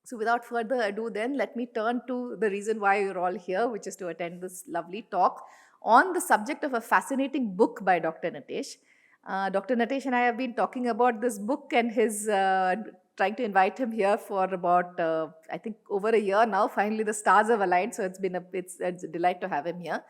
So without further ado then, let me turn to the reason why you're all here, which is to attend this lovely talk on the subject of a fascinating book by Dr. Natesh. Dr. Natesh and I have been talking about this book and his trying to invite him here for about I think over a year now. Finally, the stars have aligned, so it's a delight to have him here.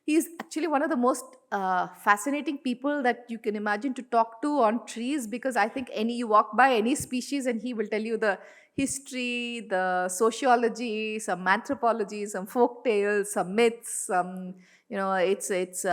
He's actually one of the most fascinating people that you can imagine to talk to on trees, because I think any you walk by any species and he will tell you the history, the sociology, some anthropology, some folk tales, some myths, some it's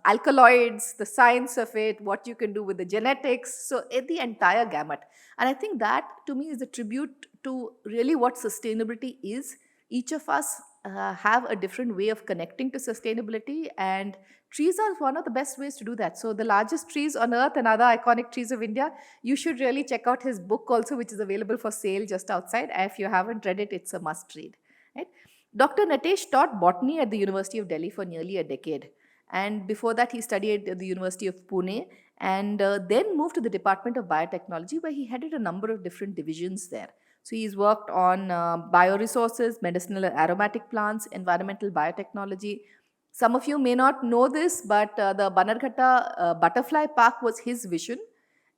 alkaloids, the science of it, what you can do with the genetics. So the entire gamut, and I think that to me is a tribute to really what sustainability is. Each of us have a different way of connecting to sustainability, and trees are one of the best ways to do that. So the largest trees on earth and other iconic trees of India, you should really check out his book also, which is available for sale just outside. If you haven't read it, it's a must read, right? Dr. Natesh taught botany at the University of Delhi for nearly a decade, and before that he studied at the University of Pune, and then moved to the Department of Biotechnology, where he headed a number of different divisions there. So he's worked on bioresources, medicinal and aromatic plants, environmental biotechnology. Some of you may not know this, but the Banarghata Butterfly Park was his vision.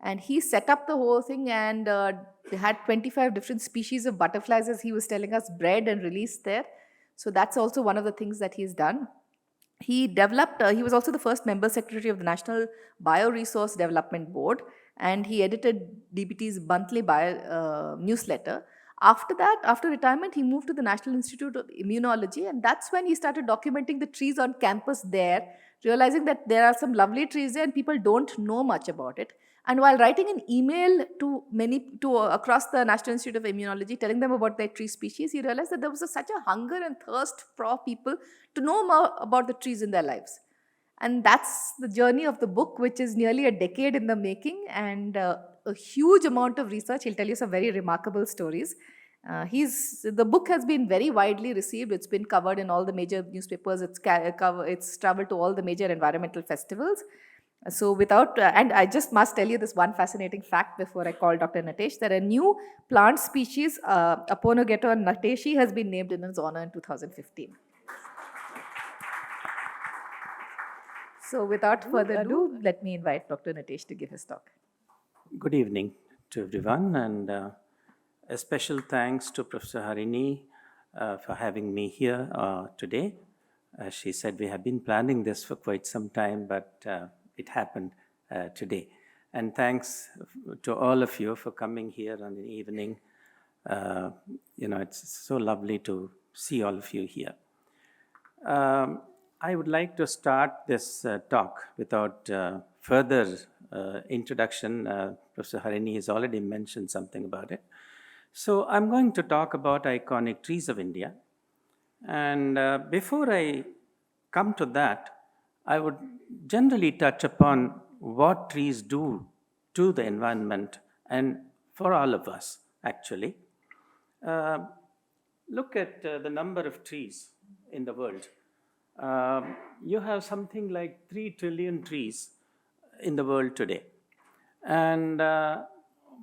And he set up the whole thing, and they had 25 different species of butterflies, as he was telling us, bred and released there. So that's also one of the things that he's done. He was also the first member secretary of the National Bioresource Development Board, and he edited DBT's monthly newsletter. After that, after retirement, he moved to the National Institute of Immunology, and that's when he started documenting the trees on campus there, realizing that there are some lovely trees there and people don't know much about it. And while writing an email to across the National Institute of Immunology, telling them about their tree species, he realized that there was such a hunger and thirst for people to know more about the trees in their lives. And that's the journey of the book, which is nearly a decade in the making, and a huge amount of research. He'll tell you some very remarkable stories. The book has been very widely received. It's been covered in all the major newspapers. It's traveled to all the major environmental festivals. So and I just must tell you this one fascinating fact before I call Dr. Natesh, that a new plant species, Aponogeton nateshi, has been named in his honor in 2015. So without further ado, let me invite Dr. Natesh to give his talk. Good evening to everyone, and a special thanks to Professor Harini for having me here today. As she said, we have been planning this for quite some time, but it happened today. And thanks to all of you for coming here on the evening. It's so lovely to see all of you here. I would like to start this talk without further introduction. Professor Harini has already mentioned something about it. So I'm going to talk about iconic trees of India. And before I come to that, I would generally touch upon what trees do to the environment and for all of us, actually. Look at the number of trees in the world. You have something like 3 trillion trees in the world today. And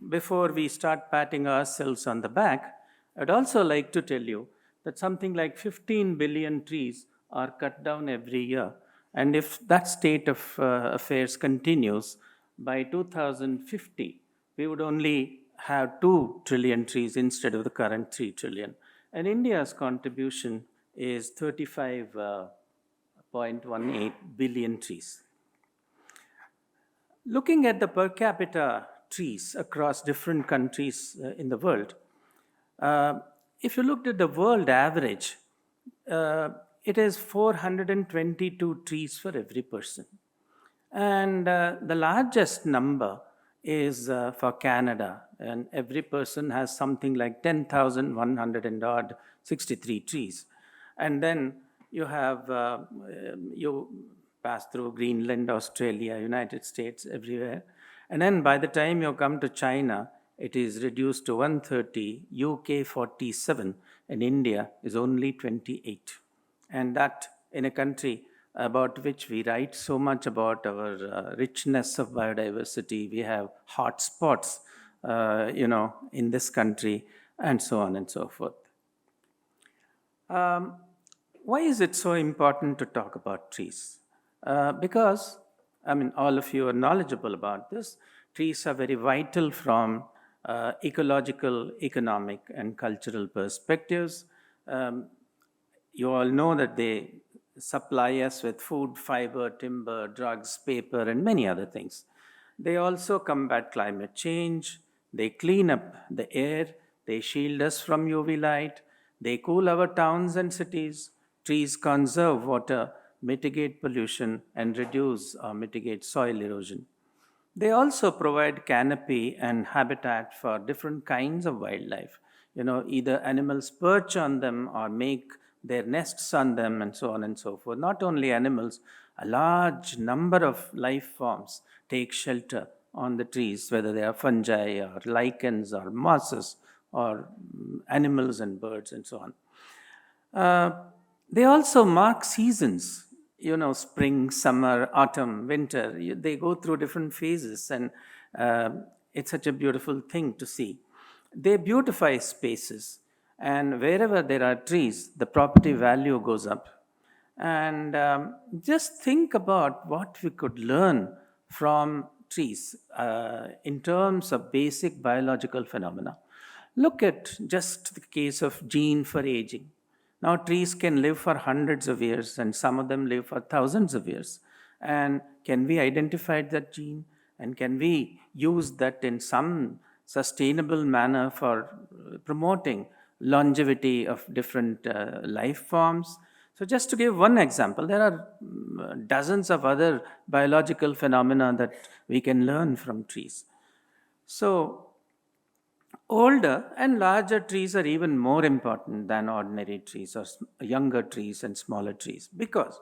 before we start patting ourselves on the back, I'd also like to tell you that something like 15 billion trees are cut down every year. And if that state of affairs continues, by 2050, we would only have 2 trillion trees instead of the current 3 trillion. And India's contribution is 35.18 billion trees. Looking at the per capita trees across different countries in the world, if you looked at the world average, it is 422 trees for every person. And the largest number is for Canada, and every person has something like 10,163 trees. And then you have, you pass through Greenland, Australia, United States, everywhere. And then by the time you come to China, it is reduced to 130, UK 47, and India is only 28. And that in a country about which we write so much about our richness of biodiversity. We have hot spots, in this country. and so on and so forth. Um, why is it so important to talk about trees? Because, I mean, all of you are knowledgeable about this. Trees are very vital from ecological, economic, and cultural perspectives. Um, you all know that they supply us with food, fiber, timber, drugs, paper, and many other things. They also combat climate change, they clean up the air, they shield us from UV light, they cool our towns and cities. Trees conserve water, mitigate pollution, and reduce or mitigate soil erosion. They also provide canopy and habitat for different kinds of wildlife. Either animals perch on them or make their nests on them, and so on and so forth. Not only animals, a large number of life forms take shelter on the trees, whether they are fungi or lichens or mosses or animals and birds and so on. Uh, they also mark seasons, spring, summer, autumn, winter. They go through different phases, and uh, it's such a beautiful thing to see. They beautify spaces, and wherever there are trees, the property value goes up. And just think about what we could learn from trees in terms of basic biological phenomena. Look at just the case of gene for aging. Now, trees can live for hundreds of years, and some of them live for thousands of years. And can we identify that gene? And can we use that in some sustainable manner for promoting longevity of different life forms? So, just to give one example, there are dozens of other biological phenomena that we can learn from trees. So, older and larger trees are even more important than ordinary trees or younger trees and smaller trees because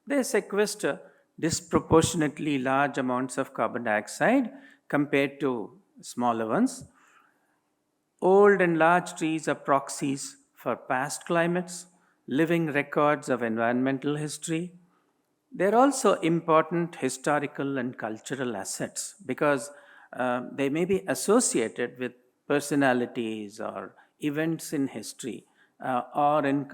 they sequester disproportionately large amounts of carbon dioxide compared to smaller ones. Old and large trees are proxies for past climates, living records of environmental history. They're also important historical and cultural assets because they may be associated with personalities or events in history or in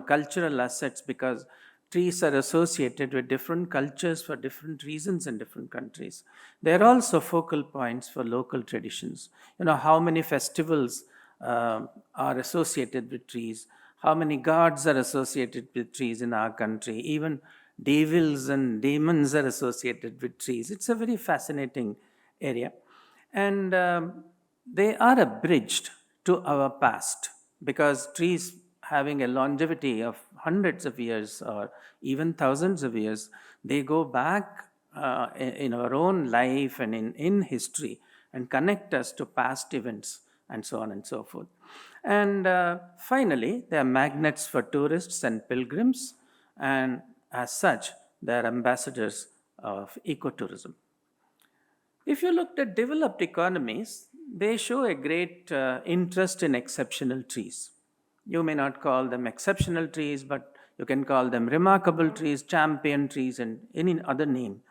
cultural assets because trees are associated with different cultures for different reasons in different countries. They're also focal points for local traditions. How many festivals are associated with trees, how many gods are associated with trees in our country, even devils and demons are associated with trees. It's a very fascinating area. And they are a bridge to our past because trees having a longevity of hundreds of years or even thousands of years, they go back in our own life and in history and connect us to past events and so on and so forth. And finally, they are magnets for tourists and pilgrims, and as such, they are ambassadors of ecotourism. If you looked at developed economies, they show a great interest in exceptional trees. You may not call them exceptional trees, but you can call them remarkable trees, champion trees, and any other name.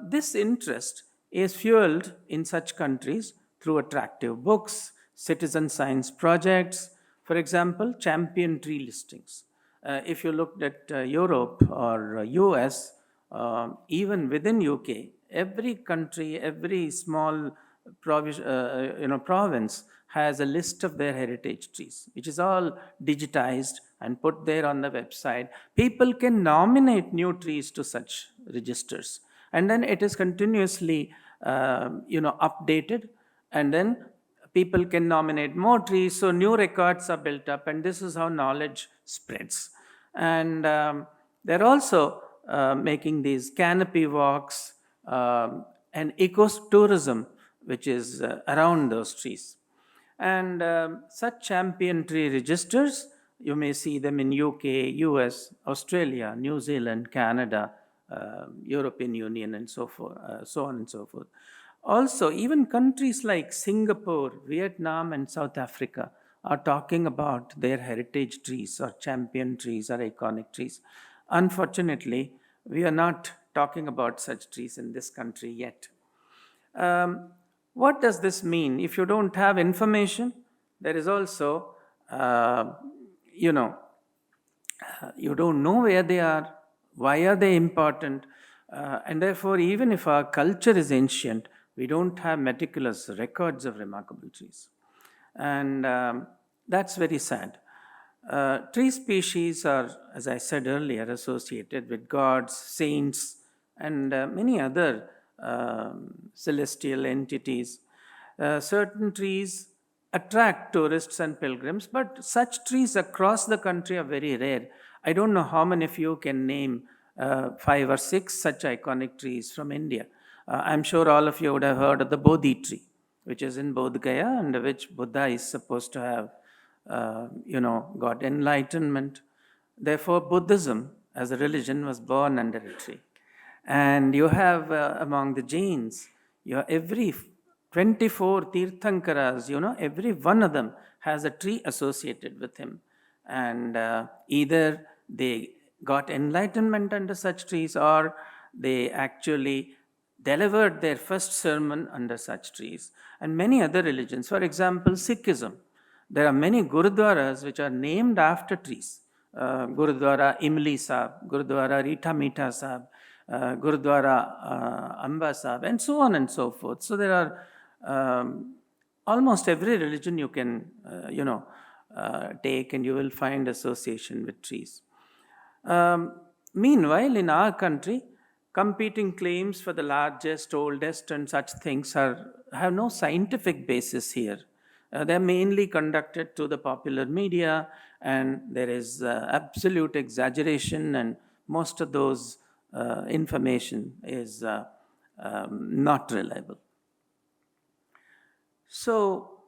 This interest is fueled in such countries through attractive books, citizen science projects, for example, champion tree listings. If you looked at Europe or US, even within UK, every country, every small province has a list of their heritage trees, which is all digitized and put there on the website. People can nominate new trees to such registers, and then it is continuously, updated, and then people can nominate more trees, so new records are built up, and this is how knowledge spreads. And they're also making these canopy walks and ecotourism, which is around those trees. And such champion tree registers, you may see them in UK, US, Australia, New Zealand, Canada, European Union, and so forth, so on and so forth. Also, even countries like Singapore, Vietnam, and South Africa are talking about their heritage trees or champion trees or iconic trees. Unfortunately, we are not talking about such trees in this country yet. What does this mean? If you don't have information, there is also, uh, you know, you don't know where they are, why are they important, and therefore, even if our culture is ancient, we don't have meticulous records of remarkable trees. And that's very sad. Tree species are, as I said earlier, associated with gods, saints, and many other celestial entities. Certain trees attract tourists and pilgrims, but such trees across the country are very rare. I don't know how many of you can name 5 or 6 such iconic trees from India. I'm sure all of you would have heard of the Bodhi tree, which is in Bodh Gaya, and which Buddha is supposed to have, got enlightenment. Therefore, Buddhism as a religion was born under a tree. And you have among the Jains, you have every 24 Tirthankaras, every one of them has a tree associated with him. And either they got enlightenment under such trees, or they actually delivered their first sermon under such trees. And many other religions, for example, Sikhism, there are many gurudwaras which are named after trees. Gurudwara Imli Sahib, Gurudwara Rita Mita Sahib, Gurudwara Amba Sahib, and so on and so forth. So there are almost every religion you can, take, and you will find association with trees. Meanwhile, in our country, competing claims for the largest, oldest, and such things have no scientific basis here. They're mainly conducted through the popular media, and there is absolute exaggeration, and most of those information is not reliable. So,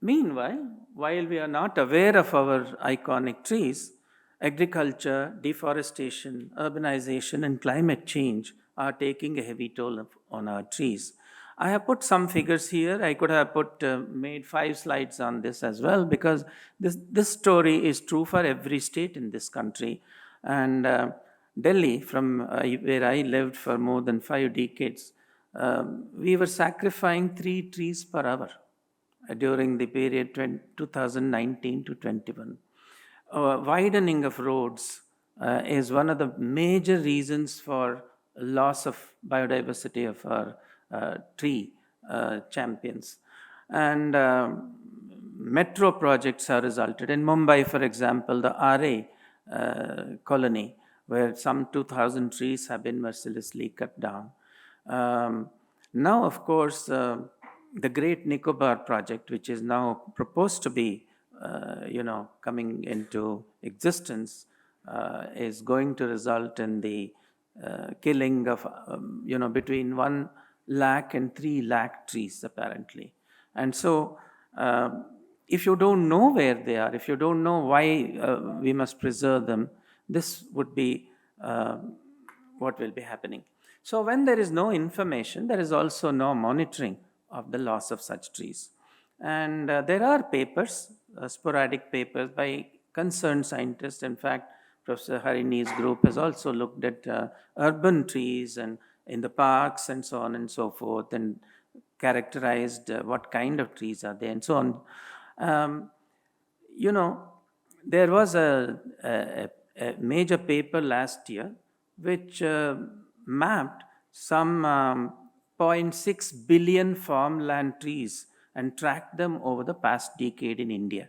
meanwhile, while we are not aware of our iconic trees, agriculture, deforestation, urbanization, and climate change are taking a heavy toll on our trees. I have put some figures here. I could have made 5 slides on this as well, because this story is true for every state in this country. And Delhi, from where I lived for more than 5 decades, we were sacrificing 3 trees per hour during the period 2019 to 21. Widening of roads is one of the major reasons for loss of biodiversity of our tree champions. And metro projects have resulted. In Mumbai, for example, the RA colony, where some 2,000 trees have been mercilessly cut down. Now, of course, the Great Nicobar project, which is now proposed to be, coming into existence, is going to result in the killing of, between 1 lakh and 3 lakh trees, apparently. And so, if you don't know where they are, if you don't know why we must preserve them, this would be what will be happening. So when there is no information, there is also no monitoring of the loss of such trees. And there are papers, sporadic papers by concerned scientists. In fact, Professor Harini's group has also looked at urban trees and in the parks and so on and so forth, and characterized what kind of trees are there and so on. There was a major paper last year which mapped some 0.6 billion farmland trees and tracked them over the past decade in India.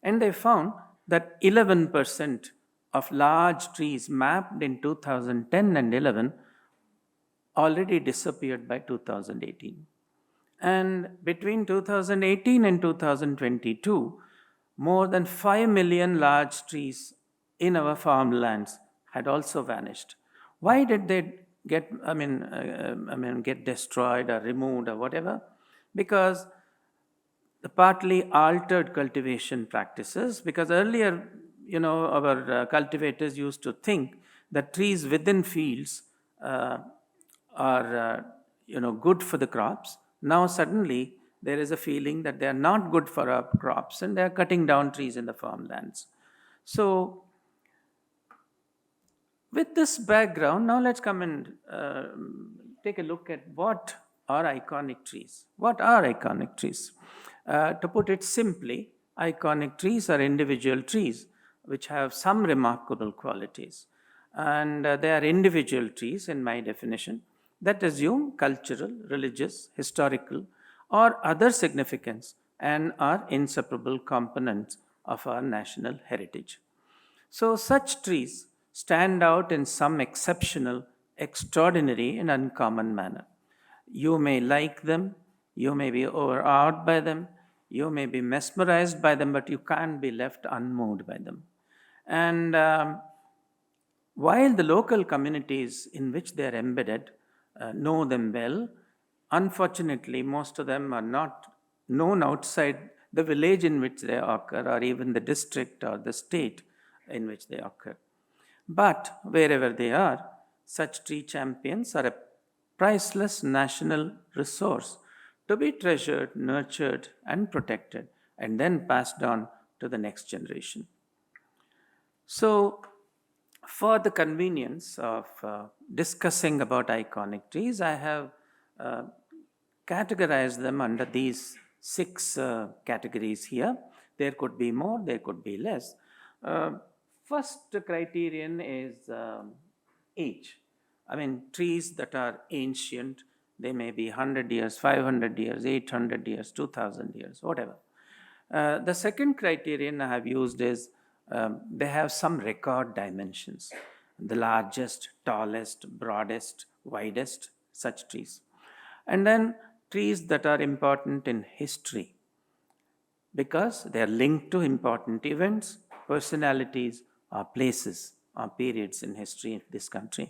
And they found that 11% of large trees mapped in 2010 and 11 already disappeared by 2018. And between 2018 and 2022, more than 5 million large trees in our farmlands had also vanished. Why did they get destroyed or removed or whatever? Because the partly altered cultivation practices, because earlier, our cultivators used to think that trees within fields are good for the crops. Now suddenly there is a feeling that they are not good for our crops, and they are cutting down trees in the farmlands. So with this background, now let's come and take a look at what are iconic trees. What are iconic trees? To put it simply, iconic trees are individual trees which have some remarkable qualities. And they are individual trees, in my definition, that assume cultural, religious, historical, or other significance and are inseparable components of our national heritage. So, such trees stand out in some exceptional, extraordinary, and uncommon manner. You may like them, you may be overawed by them, you may be mesmerized by them, but you can't be left unmoved by them. And while the local communities in which they are embedded know them well, unfortunately, most of them are not known outside the village in which they occur, or even the district or the state in which they occur. But wherever they are, such tree champions are a priceless national resource to be treasured, nurtured, and protected, and then passed on to the next generation. So, for the convenience of discussing about iconic trees, I have uh, categorized them under these six categories here. There could be more, there could be less. Uh, First criterion is age. I mean, trees that are ancient, they may be 100 years, 500 years, 800 years, 2000 years, whatever. The second criterion I have used is they have some record dimensions, the largest, tallest, broadest, widest, such trees. And then trees that are important in history because they are linked to important events, personalities, or places or periods in history of this country.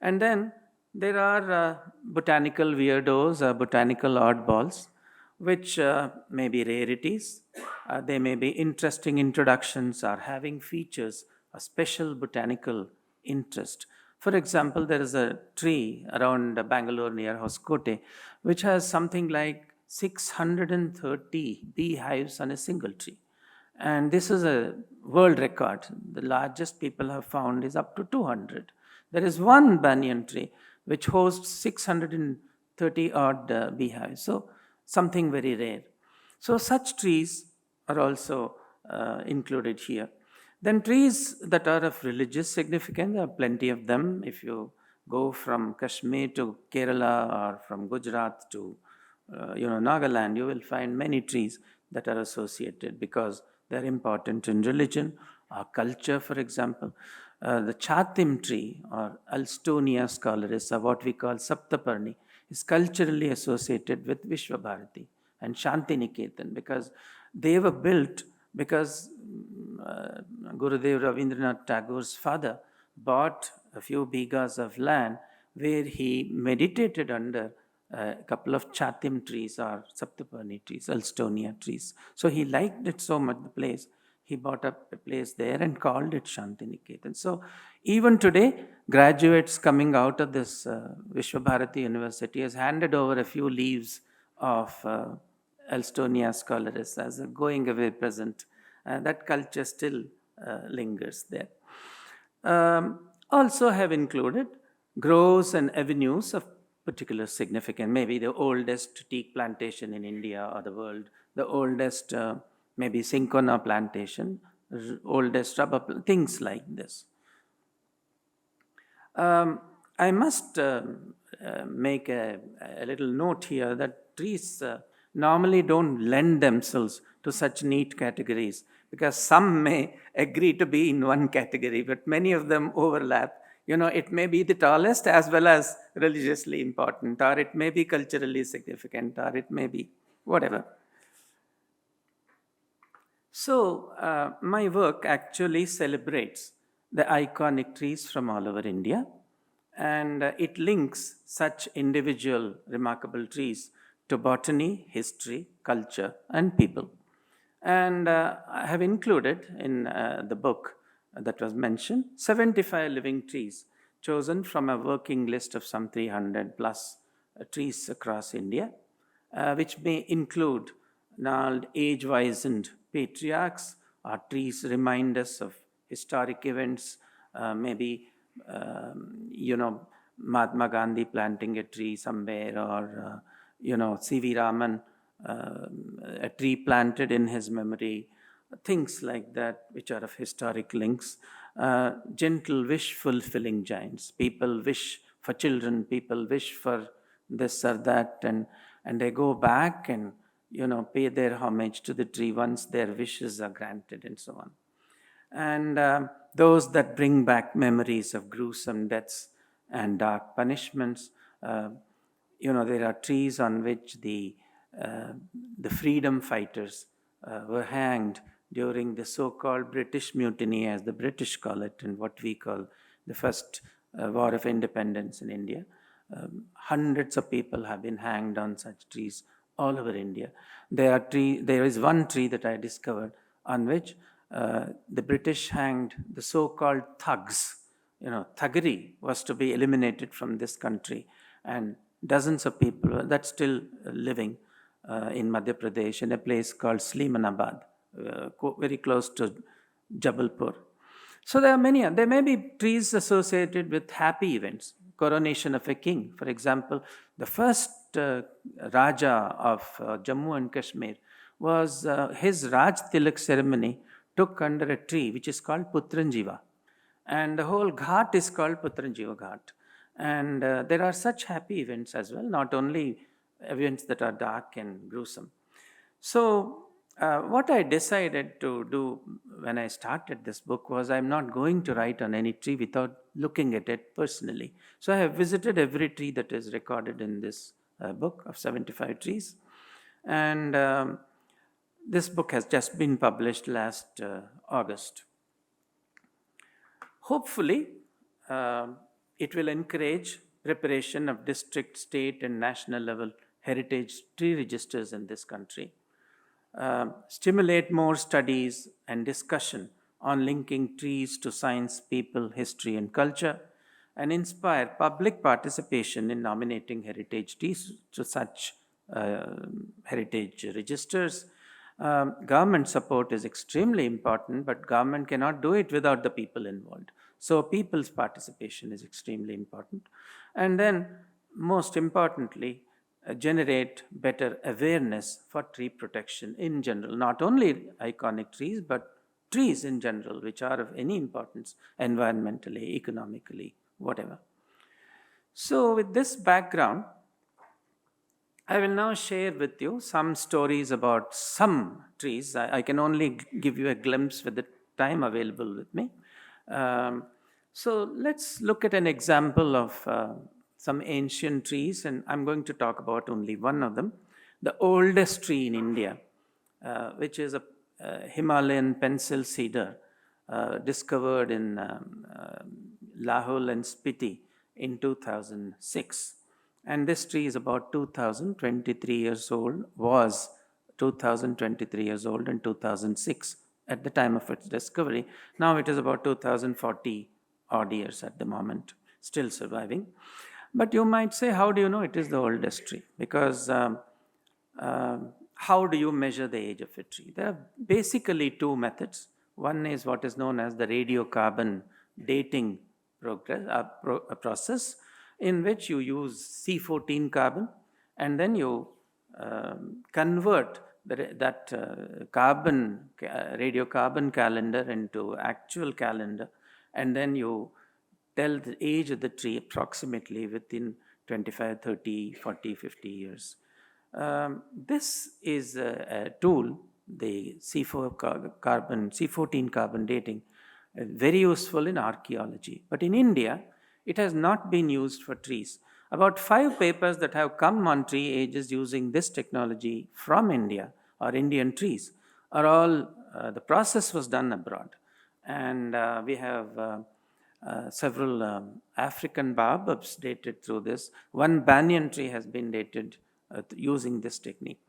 And then there are botanical weirdos or botanical oddballs, which may be rarities. They may be interesting introductions or having features of special botanical interest. For example, there is a tree around Bangalore near Hoskote, which has something like 630 beehives on a single tree. And this is a world record. The largest people have found is up to 200. There is one banyan tree which hosts 630 odd beehives. So, something very rare. So, such trees are also included here. Then, trees that are of religious significance, there are plenty of them. If you go from Kashmir to Kerala or from Gujarat to Nagaland, you will find many trees that are associated because they're important in religion or culture, for example. The Chatim tree or Alstonia scolaris, or what we call Saptaparni, is culturally associated with Vishwabharati and Shantiniketan because they were built because Gurudev Ravindranath Tagore's father bought a few bighas of land where he meditated under a couple of chatim trees or saptaparni trees, Alstonia trees. So he liked it so much, the place. He bought up a place there and called it Shantiniketan. So even today, graduates coming out of this Vishwabharati University has handed over a few leaves of Alstonia scholaris as a going away present. That culture still lingers there. Also have included groves and avenues of particular significance, maybe the oldest teak plantation in India or the world, the oldest maybe cinchona plantation, oldest rubber, things like this. I must make a little note here that trees normally don't lend themselves to such neat categories because some may agree to be in one category, but many of them overlap. It may be the tallest as well as religiously important, or it may be culturally significant, or it may be whatever. So, my work actually celebrates the iconic trees from all over India, and it links such individual remarkable trees to botany, history, culture, and people. And I have included in the book that was mentioned 75 living trees chosen from a working list of some 300 plus trees across India, which may include gnarled, age-wizened patriarchs, or trees remind us of historic events, maybe, Mahatma Gandhi planting a tree somewhere, or, C.V. Raman a tree planted in his memory, things like that, which are of historic links. Gentle wish fulfilling giants. People wish for children, people wish for this or that, and they go back and pay their homage to the tree once their wishes are granted, and so on. And those that bring back memories of gruesome deaths and dark punishments. There are trees on which the freedom fighters were hanged during the so-called British mutiny, as the British call it, and what we call the first war of independence in India. Hundreds of people have been hanged on such trees all over India. There is one tree that I discovered on which the British hanged the so-called thugs. Thuggery was to be eliminated from this country, and dozens of people that's still living in Madhya Pradesh in a place called Sleemanabad, very close to Jabalpur. So there may be trees associated with happy events, coronation of a king. For example, the first Raja of Jammu and Kashmir was his Raj Tilak ceremony took under a tree which is called Putranjiva. And the whole ghat is called Putranjiva Ghat. And there are such happy events as well, not only events that are dark and gruesome. So what I decided to do when I started this book was I'm not going to write on any tree without looking at it personally. So I have visited every tree that is recorded in this book of 75 trees. And this book has just been published last August. Hopefully, it will encourage preparation of district, state, and national level heritage tree registers in this country. Stimulate more studies and discussion on linking trees to science, people, history, and culture, and inspire public participation in nominating heritage trees to such heritage registers. Government support is extremely important, but government cannot do it without the people involved. So people's participation is extremely important. And then, most importantly, generate better awareness for tree protection in general, not only iconic trees, but trees in general, which are of any importance environmentally, economically, whatever. So with this background, I will now share with you some stories about some trees. I can only give you a glimpse with the time available with me. So let's look at an example of some ancient trees, and I'm going to talk about only one of them. The oldest tree in India, which is a Himalayan pencil cedar, discovered in Lahore and Spiti in 2006. And this tree is about 2023 years old, was 2023 years old in 2006 at the time of its discovery. Now it is about 2040 odd years at the moment, still surviving. But you might say, how do you know it is the oldest tree? Because how do you measure the age of a tree? There are basically two methods. One is what is known as the radiocarbon dating process, in which you use C14 carbon, and then you convert that radiocarbon calendar into actual calendar, and then you tell the age of the tree approximately within 25, 30, 40, 50 years. This is a tool, the C14 carbon dating, very useful in archaeology. But in India, it has not been used for trees. About 5 papers that have come on tree ages using this technology from India or Indian trees are all, the process was done abroad. And we have several African baobabs dated through this. One banyan tree has been dated using this technique.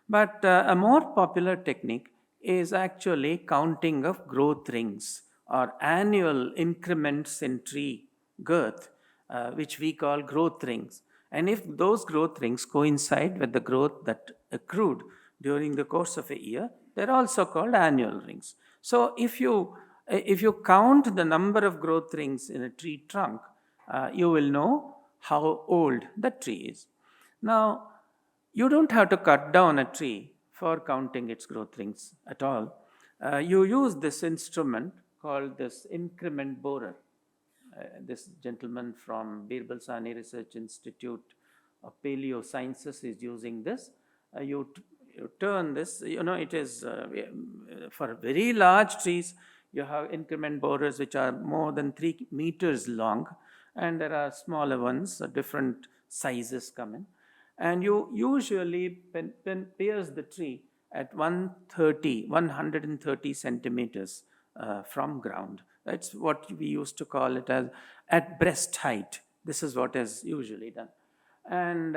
But a more popular technique is actually counting of growth rings or annual increments in tree girth, which we call growth rings. And if those growth rings coincide with the growth that accrued during the course of a year, they're also called annual rings. So if you count the number of growth rings in a tree trunk, you will know how old the tree is. Now, You don't have to cut down a tree for counting its growth rings at all. You use this instrument called this increment borer. This gentleman from Birbal Sahni Research Institute of Paleo Sciences is using this. You turn this, it is for very large trees, you have increment borers which are more than 3 meters long, and there are smaller ones, different sizes come in. And you usually pierce the tree at 130 centimeters from ground. That's what we used to call it as at breast height. This is what is usually done. And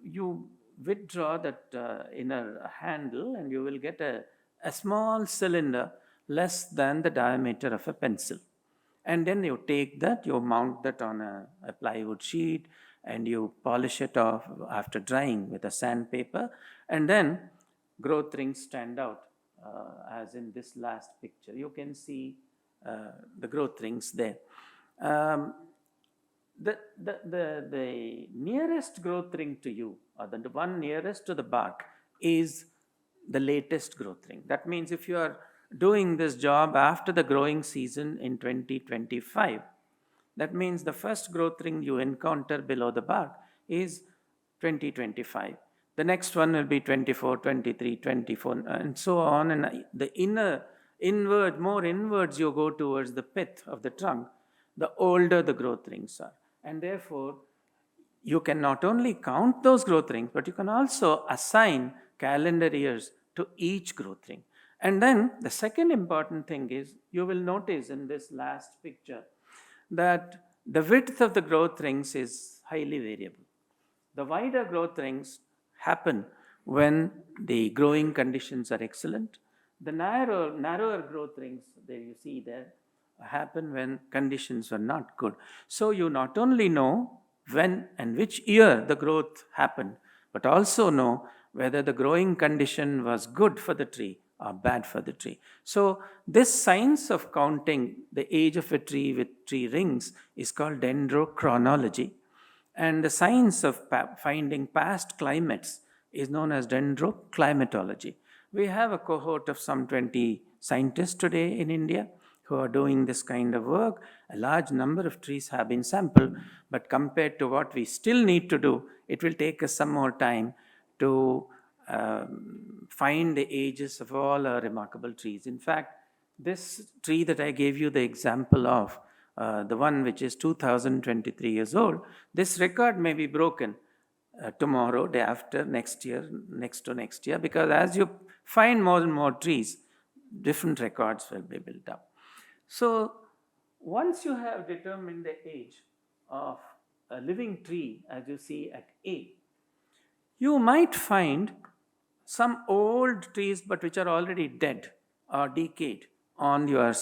you withdraw that inner handle, and you will get a small cylinder less than the diameter of a pencil. And then you take that, you mount that on a plywood sheet, and you polish it off after drying with a sandpaper, and then growth rings stand out, as in this last picture. You can see the growth rings there. The nearest growth ring to you, or the one nearest to the bark, is the latest growth ring. That means if you are doing this job after the growing season in 2025, that means the first growth ring you encounter below the bark is 2025. The next one will be 24, 23, 24, and so on. And the more inwards you go towards the pith of the trunk, the older the growth rings are. And therefore, you can not only count those growth rings, but you can also assign calendar years to each growth ring. And then the second important thing is, you will notice in this last picture that the width of the growth rings is highly variable. The wider growth rings happen when the growing conditions are excellent. The narrower growth rings, there you see there, happen when conditions are not good. So you not only know when and which year the growth happened, but also know whether the growing condition was good for the tree or bad for the tree. So this science of counting the age of a tree with tree rings is called dendrochronology. And the science of finding past climates is known as dendroclimatology. We have a cohort of some 20 scientists today in India who are doing this kind of work. A large number of trees have been sampled, but compared to what we still need to do, it will take us some more time to find the ages of all our remarkable trees. In fact, this tree that I gave you the example of, the one which is 2023 years old, this record may be broken tomorrow, day after, next year, next to next year, because as you find more and more trees, different records will be built up. So once you have determined the age of a living tree, as you see at A, you might find some old trees but which are already dead or decayed on your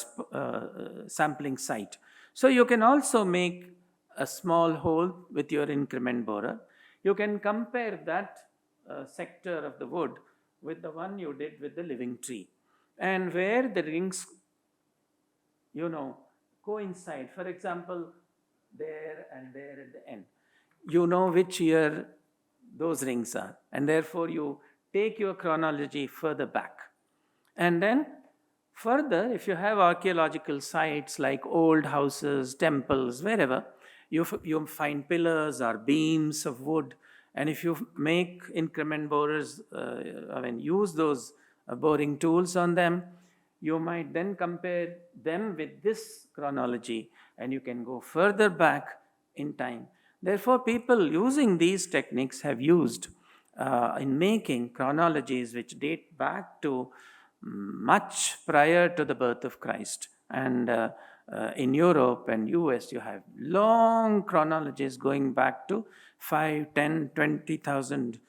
sampling site. So you can also make a small hole with your increment borer. You can compare that sector of the wood with the one you did with the living tree. And where the rings, coincide, for example, there and there at the end, you know which year those rings are. And therefore, you take your chronology further back. And then further, if you have archaeological sites like old houses, temples, wherever, you find pillars or beams of wood. And if you make increment borers, use those boring tools on them, you might then compare them with this chronology, and you can go further back in time. Therefore, people using these techniques have used in making chronologies which date back to much prior to the birth of Christ. And in Europe and US, you have long chronologies going back to 5, 10, 20,000,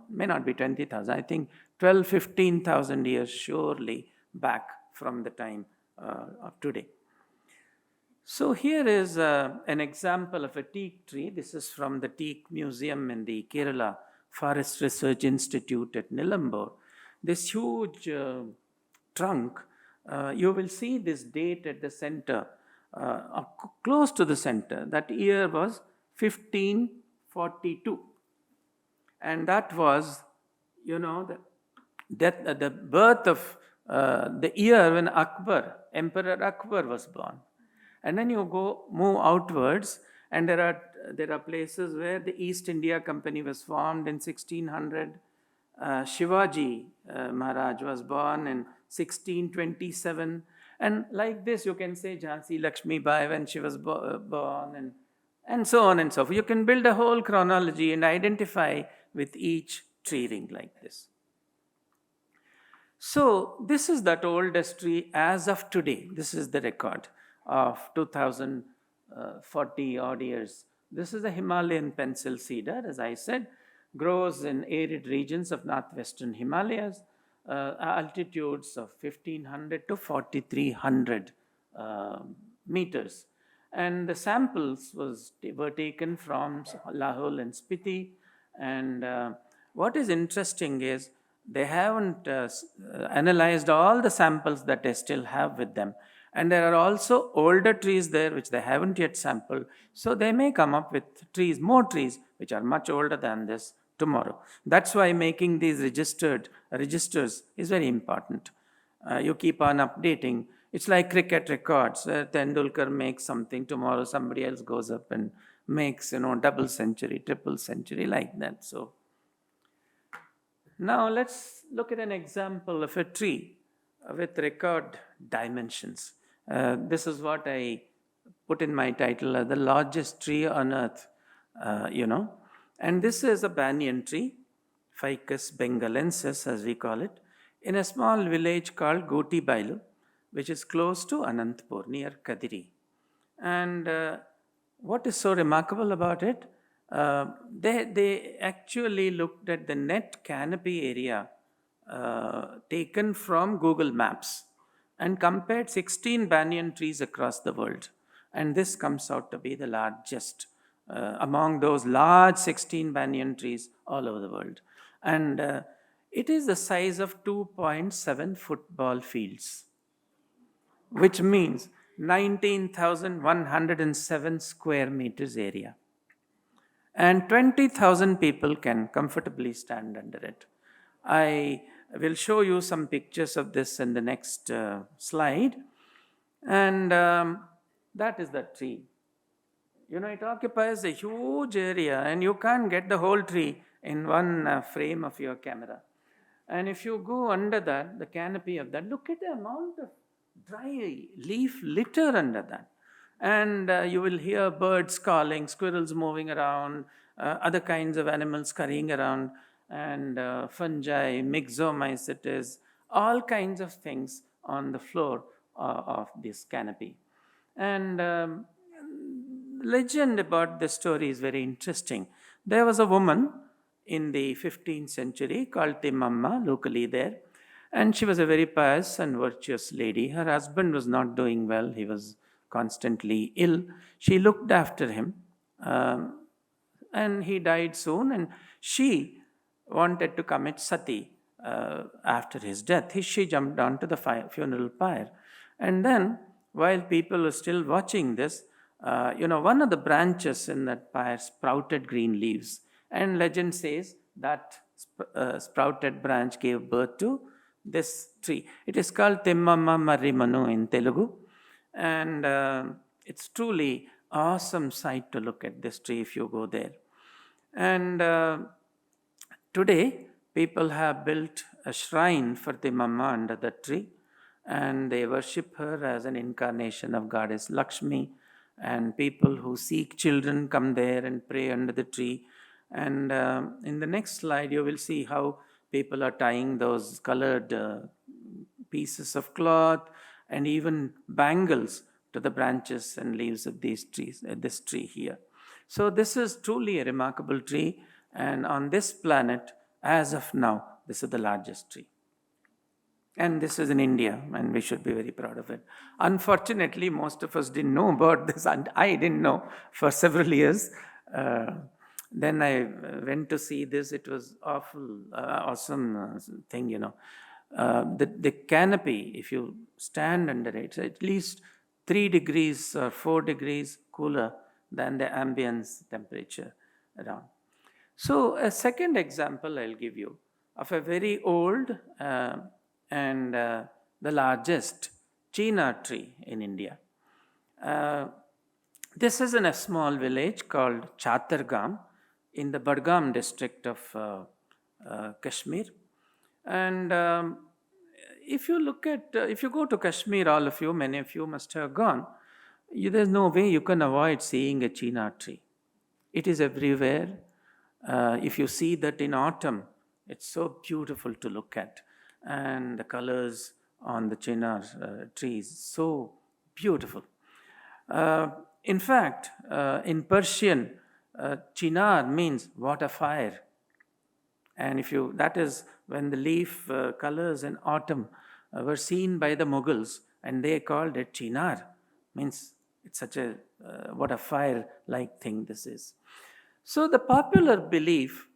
may not be 20,000, I think 12, 15,000 years surely back from the time of today. So here is an example of a teak tree. This is from the Teak Museum in the Kerala Forest Research Institute at Nilambur. This huge trunk, you will see this date at the center, close to the center. That year was 1542. And that was, the birth of the year when Emperor Akbar was born. And then you move outwards, and there are places where the East India Company was formed in 1600. Shivaji Maharaj was born in 1627. And like this, you can say Jhansi Lakshmi Bai when she was born, and so on and so forth. You can build a whole chronology and identify with each tree ring like this. So this is that oldest tree as of today. This is the record of 2040 odd years. This is a Himalayan pencil cedar, as I said, grows in arid regions of northwestern Himalayas, altitudes of 1500 to 4300 meters. And the samples were taken from Lahore and Spiti. And what is interesting is they haven't analyzed all the samples that they still have with them. And there are also older trees there which they haven't yet sampled. So they may come up with more trees which are much older than this tomorrow. That's why making these registers is very important. You keep on updating. It's like cricket records. Tendulkar makes something, tomorrow somebody else goes up and makes, double century, triple century, like that. So now let's look at an example of a tree with record dimensions. This is what I put in my title, the largest tree on earth, And this is a banyan tree, Ficus bengalensis as we call it, in a small village called Goti Bailu, which is close to Anantapur, near Kadiri. And what is so remarkable about it? They actually looked at the net canopy area taken from Google Maps and compared 16 banyan trees across the world. And this comes out to be the largest among those large 16 banyan trees all over the world. And it is the size of 2.7 football fields, which means 19,107 square meters area. And 20,000 people can comfortably stand under it. I will show you some pictures of this in the next slide. And that is the tree. It occupies a huge area, and you can't get the whole tree in one frame of your camera. And if you go under that, the canopy of that, look at the amount of dry leaf litter under that. And you will hear birds calling, squirrels moving around, other kinds of animals scurrying around, and fungi, myxomycetes, all kinds of things on the floor of this canopy. And legend about this story is very interesting. There was a woman in the 15th century called Timmamma, locally there, and she was a very pious and virtuous lady. Her husband was not doing well. He was constantly ill. She looked after him, and he died soon, and she wanted to commit sati after his death. She jumped onto the funeral pyre. And then, while people were still watching this, one of the branches in that pyre sprouted green leaves. And legend says that sprouted branch gave birth to this tree. It is called Timmamma Marrimanu in Telugu. And it's truly awesome sight to look at this tree if you go there. And today, people have built a shrine for Timmamma under the tree, and they worship her as an incarnation of goddess Lakshmi. And people who seek children come there and pray under the tree. And in the next slide, you will see how people are tying those colored pieces of cloth and even bangles to the branches and leaves of these trees, this tree here. So this is truly a remarkable tree. And on this planet, as of now, this is the largest tree. And this is in India, and we should be very proud of it. Unfortunately, most of us didn't know about this, and I didn't know for several years. Then I went to see this. It was awesome thing, The canopy, if you stand under it, it's at least 3 degrees or 4 degrees cooler than the ambience temperature around. So, a second example I'll give you of a very old and the largest chinar tree in India. Uh, this is in a small village called Chatargam in the Badgam district of Kashmir. And if you look at, if you go to Kashmir, all of you, many of you must have gone, there's no way you can avoid seeing a chinar tree. It is everywhere. If you see that in autumn, it's so beautiful to look at. And the colors on the chinar trees, so beautiful. In fact, in Persian, chinar means water fire. And if you, that is when the leaf colors in autumn were seen by the Mughals, and they called it chinar, means it's such a what a fire like thing this is. So the popular belief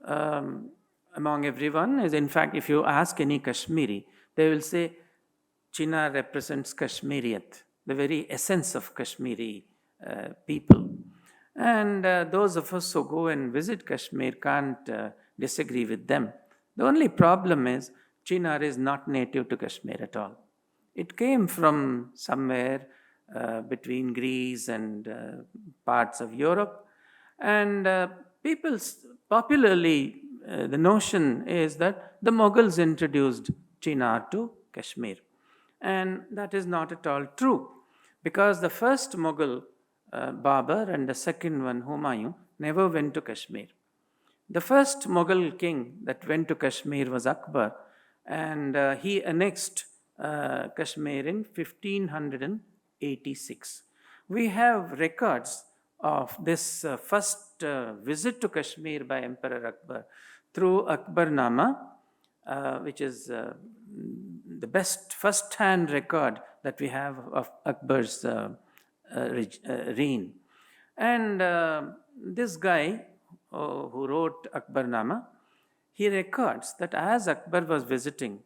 among everyone is, in fact, if you ask any Kashmiri, they will say chinar represents Kashmiriyat, the very essence of Kashmiri people. And those of us who go and visit Kashmir can't disagree with them. The only problem is chinar is not native to Kashmir at all. It came from somewhere between Greece and parts of Europe. And people popularly, the notion is that the Mughals introduced chinar to Kashmir. And that is not at all true, because the first Mughal, Babur, and the second one, Humayun, never went to Kashmir. The first Mughal king that went to Kashmir was Akbar, and he annexed Kashmir in 1586. We have records of this first visit to Kashmir by Emperor Akbar through Akbarnama, which is the best first-hand record that we have of Akbar's reign. And this guy who wrote Akbarnama, he records that as Akbar was visiting,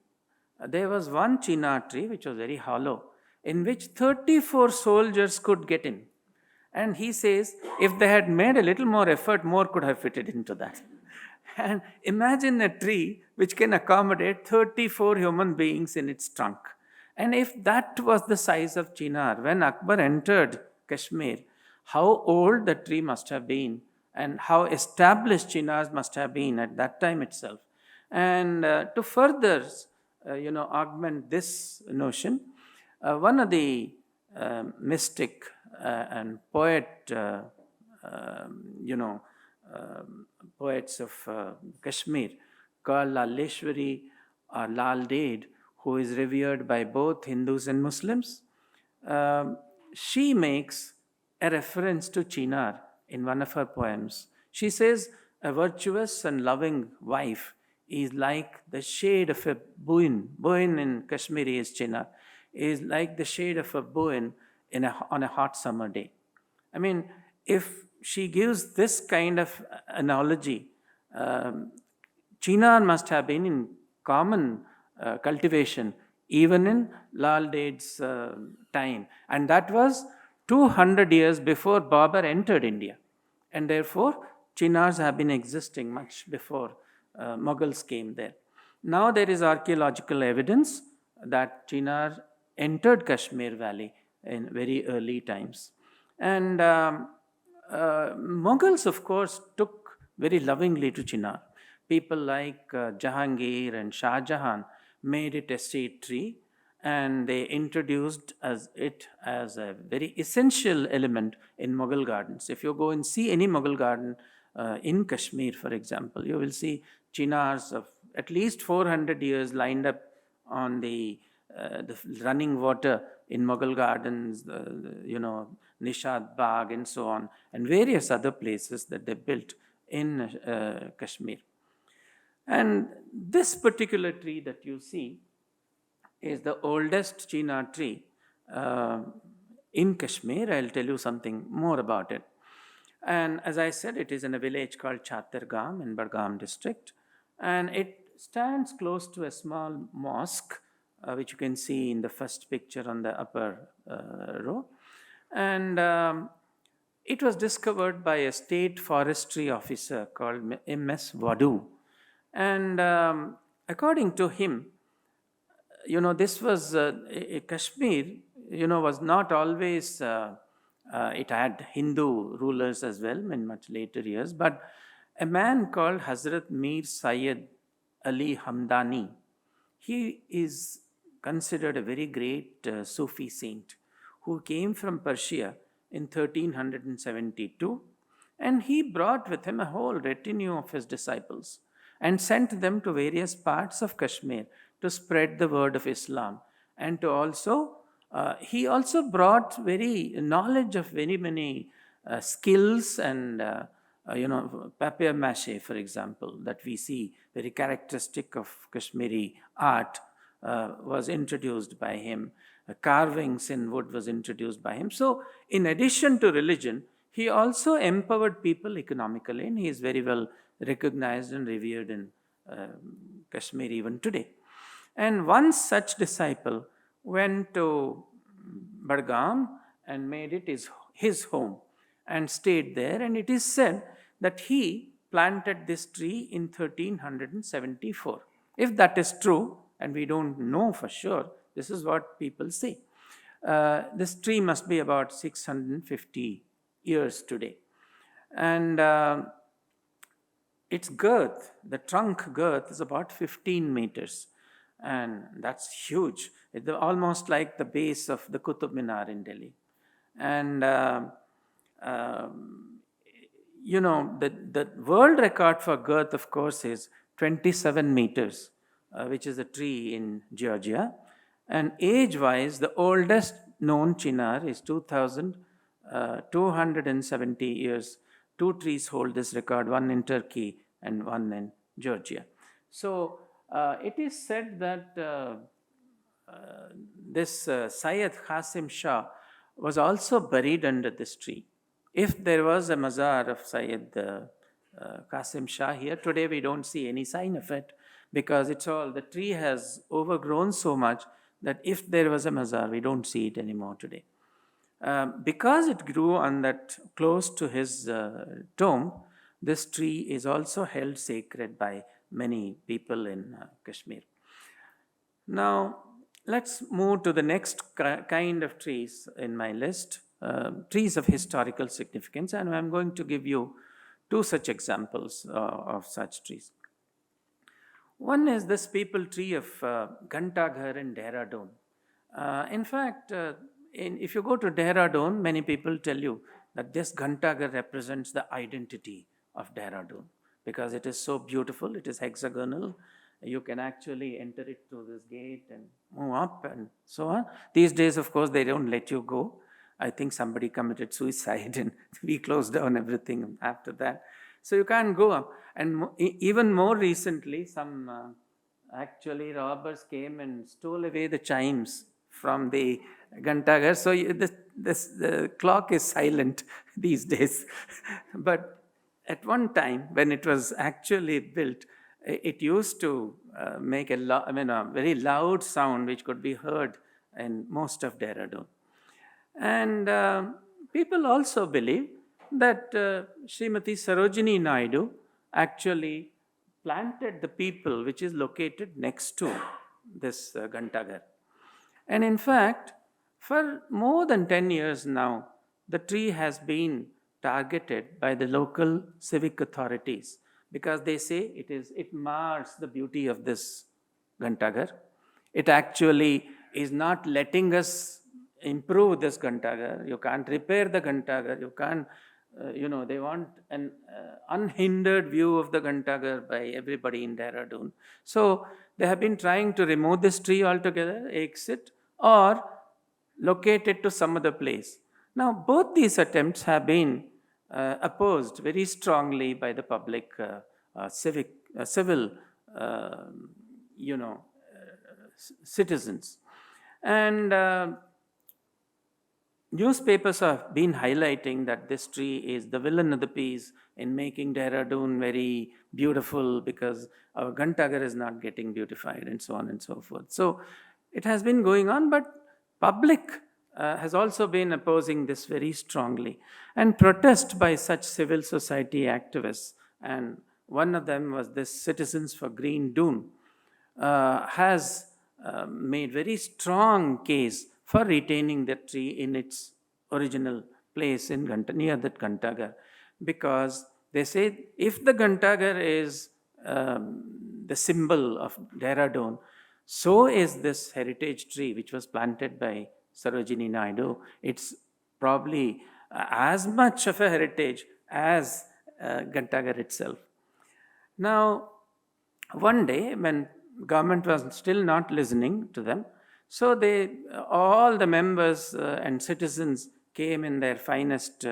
there was one chinar tree which was very hollow, in which 34 soldiers could get in. And he says, if they had made a little more effort, more could have fitted into that. And imagine a tree which can accommodate 34 human beings in its trunk. And if that was the size of chinar, when Akbar entered Kashmir, how old the tree must have been and how established chinars must have been at that time itself. And to further, augment this notion, one of the mystic and poet, poets of Kashmir, called Laleshwari or Lal Ded, who is revered by both Hindus and Muslims, she makes a reference to chinar in one of her poems. She says, a virtuous and loving wife is like the shade of a buin. Buin in Kashmiri is chinar. Is like the shade of a buin on a hot summer day. I mean, if she gives this kind of analogy, chinar must have been in common cultivation even in Lal Ded's time. And that was 200 years before Babur entered India. And therefore, chinars have been existing much before Mughals came there. Now there is archaeological evidence that chinar entered Kashmir Valley in very early times. And Mughals, of course, took very lovingly to chinar. People like Jahangir and Shah Jahan made it a state tree, and they introduced it as a very essential element in Mughal gardens. If you go and see any Mughal garden in Kashmir, for example, you will see chinars of at least 400 years lined up on the running water in Mughal gardens, Nishad Bagh and so on, and various other places that they built in Kashmir. And this particular tree that you see is the oldest chinar tree in Kashmir. I'll tell you something more about it. And as I said, it is in a village called Chatargam in Badgam district. And it stands close to a small mosque, which you can see in the first picture on the upper row. And It was discovered by a state forestry officer called M.S. Wadu. And according to him, this was Kashmir, was not always, it had Hindu rulers as well in much later years, but a man called Hazrat Mir Syed Ali Hamdani, he is considered a very great Sufi saint who came from Persia in 1372, and he brought with him a whole retinue of his disciples and sent them to various parts of Kashmir to spread the word of Islam, and to also he also brought very knowledge of very many skills and papier mâché, for example, that we see very characteristic of Kashmiri art, was introduced by him. Carvings in wood was introduced by him. So, in addition to religion, he also empowered people economically, and he is very well recognized and revered in Kashmir even today. And one such disciple went to Badgam and made it his home and stayed there. And it is said that he planted this tree in 1374. If that is true, and we don't know for sure, this is what people say. This tree must be about 650 years today. And its girth, the trunk girth, is about 15 meters. And that's huge. It's almost like the base of the Qutub Minar in Delhi. And the world record for girth, of course, is 27 meters, which is a tree in Georgia. And age-wise, the oldest known chinar is 2,270 years. Two trees hold this record, one in Turkey and one in Georgia. So it is said that this Syed Qasim Shah was also buried under this tree. If there was a mazar of Syed Qasim Shah here, today we don't see any sign of it, because the tree has overgrown so much that if there was a mazar, we don't see it anymore today. Because it grew on that close to his tomb, this tree is also held sacred by many people in Kashmir. Now, let's move to the next kind of trees in my list, trees of historical significance, and I'm going to give you two such examples of such trees. One is this people tree of Ghantaghar in Dehradun. In fact, if you go to Dehradun, many people tell you that this Ghantaghar represents the identity of Dehradun, because it is so beautiful, it is hexagonal. You can actually enter it through this gate and move up and so on. These days, of course, they don't let you go. I think somebody committed suicide and we closed down everything after that. So you can't go up. And even more recently, some actually robbers came and stole away the chimes from the Ghantaghar. So the clock is silent these days. But at one time, when it was actually built, it used to make a very loud sound which could be heard in most of Dehradun. And people also believe that Srimati Sarojini Naidu actually planted the people which is located next to this Ghantaghar. And in fact, for more than 10 years now, the tree has been targeted by the local civic authorities, because they say it mars the beauty of this Ghantaghar. It actually is not letting us improve this Ghantaghar. You can't repair the Ghantaghar. You can't, they want an unhindered view of the Ghantaghar by everybody in Dehradun. So they have been trying to remove this tree altogether, exit, or locate it to some other place. Now, both these attempts have been opposed very strongly by the public, civil, citizens. And newspapers have been highlighting that this tree is the villain of the piece in making Dehradun very beautiful, because our Ghantaghar is not getting beautified, and so on and so forth. So it has been going on, but public has also been opposing this very strongly. And protest by such civil society activists, and one of them was this Citizens for Green Dune, has made very strong case for retaining the tree in its original place in near that Gantagar, because they say if the Gantagar is the symbol of Dehradun, so is this heritage tree which was planted by Sarojini Naidu. It's probably as much of a heritage as Gantagar itself. Now, one day when government was still not listening to them, so all the members and citizens came in their finest,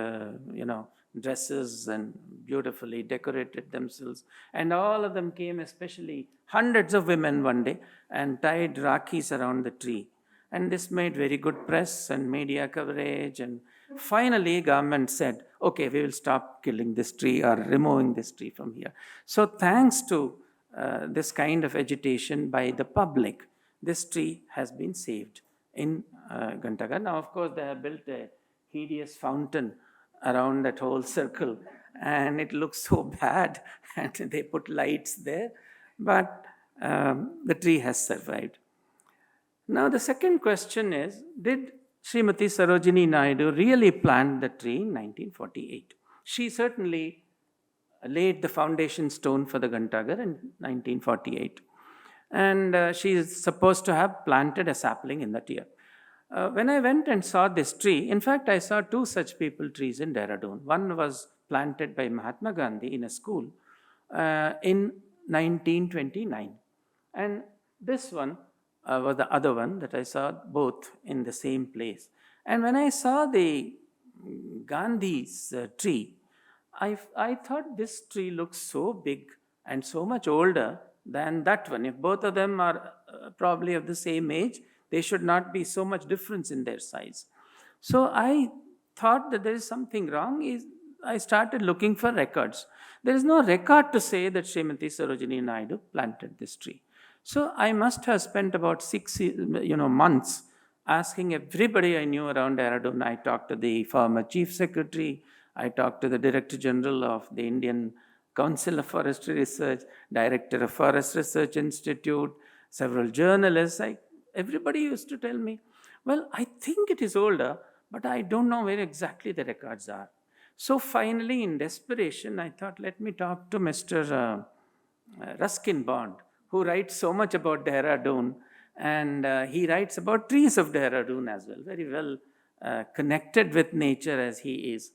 dresses and beautifully decorated themselves. And all of them came, especially hundreds of women one day, and tied Rakhis around the tree. And this made very good press and media coverage. And finally, government said, okay, we will stop killing this tree or removing this tree from here. So thanks to this kind of agitation by the public, this tree has been saved in Gantagar. Now, of course, they have built a hideous fountain around that whole circle, and it looks so bad, and they put lights there, but the tree has survived. Now, the second question is, did Srimati Sarojini Naidu really plant the tree in 1948? She certainly laid the foundation stone for the Gantagar in 1948. And she is supposed to have planted a sapling in that year. When I went and saw this tree, in fact, I saw two such people trees in Dehradun. One was planted by Mahatma Gandhi in a school in 1929. And this one was the other one that I saw, both in the same place. And when I saw the Gandhi's tree, I thought this tree looks so big and so much older than that one. If both of them are probably of the same age, they should not be so much difference in their size. So I thought that there is something wrong. I started looking for records. There is no record to say that Srimati Sarojini Naidu planted this tree. So I must have spent about 6 months asking everybody I knew around Dehradun. I talked to the former chief secretary. I talked to the Director General of the Indian Council of Forestry Research, Director of Forest Research Institute, several journalists. Everybody used to tell me, well, I think it is older, but I don't know where exactly the records are. So finally, in desperation, I thought, let me talk to Mr. Ruskin Bond, who writes so much about Dehradun, and he writes about trees of Dehradun as well, very well connected with nature as he is.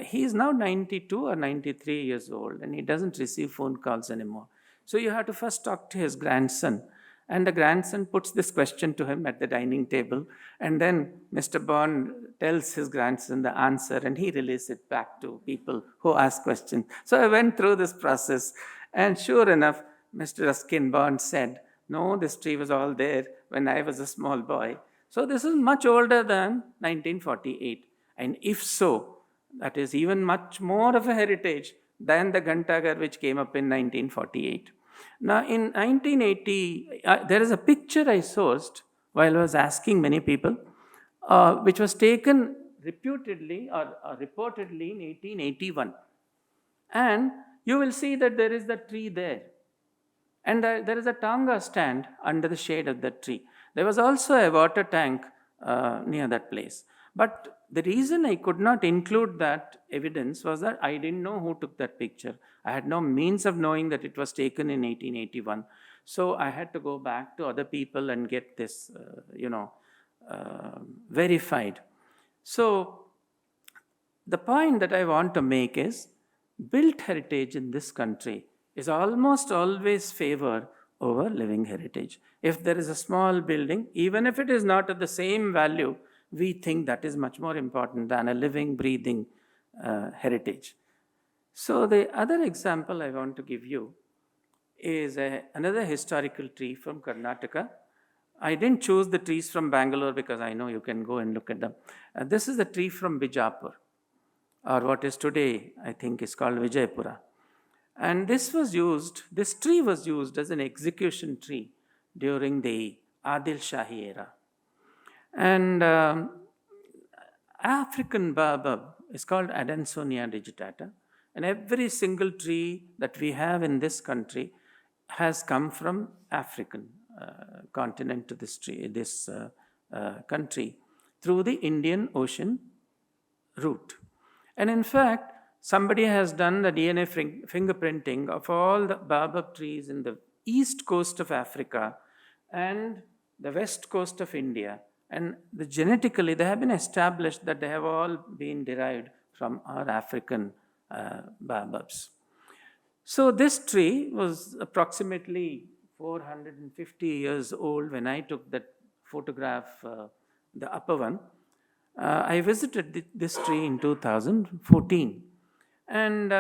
He is now 92 or 93 years old, and he doesn't receive phone calls anymore. So you have to first talk to his grandson. And the grandson puts this question to him at the dining table, and then Mr. Bond tells his grandson the answer, and he relays it back to people who ask questions. So I went through this process, and sure enough, Mr. Ruskin Bond said, no, this tree was all there when I was a small boy. So this is much older than 1948. And if so, that is even much more of a heritage than the Gantagar which came up in 1948. Now, in 1980, there is a picture I sourced while I was asking many people, which was taken reputedly or reportedly in 1881. And you will see that there is the tree there. And there is a tanga stand under the shade of that tree. There was also a water tank near that place. But the reason I could not include that evidence was that I didn't know who took that picture. I had no means of knowing that it was taken in 1881. So I had to go back to other people and get this, verified. So the point that I want to make is, built heritage in this country is almost always favored over living heritage. If there is a small building, even if it is not of the same value, we think that is much more important than a living, breathing heritage. So the other example I want to give you is another historical tree from Karnataka. I didn't choose the trees from Bangalore because I know you can go and look at them. This is a tree from Bijapur, or what is today, I think, is called Vijaypura. And this tree was used as an execution tree during the Adil Shahi era. And African baobab is called Adansonia digitata, and every single tree that we have in this country has come from African continent to this country through the Indian Ocean route. And in fact, somebody has done the DNA fingerprinting of all the baobab trees in the east coast of Africa and the west coast of India. And genetically, they have been established that they have all been derived from our African baobabs. So this tree was approximately 450 years old when I took that photograph, the upper one. I visited this tree in 2014, and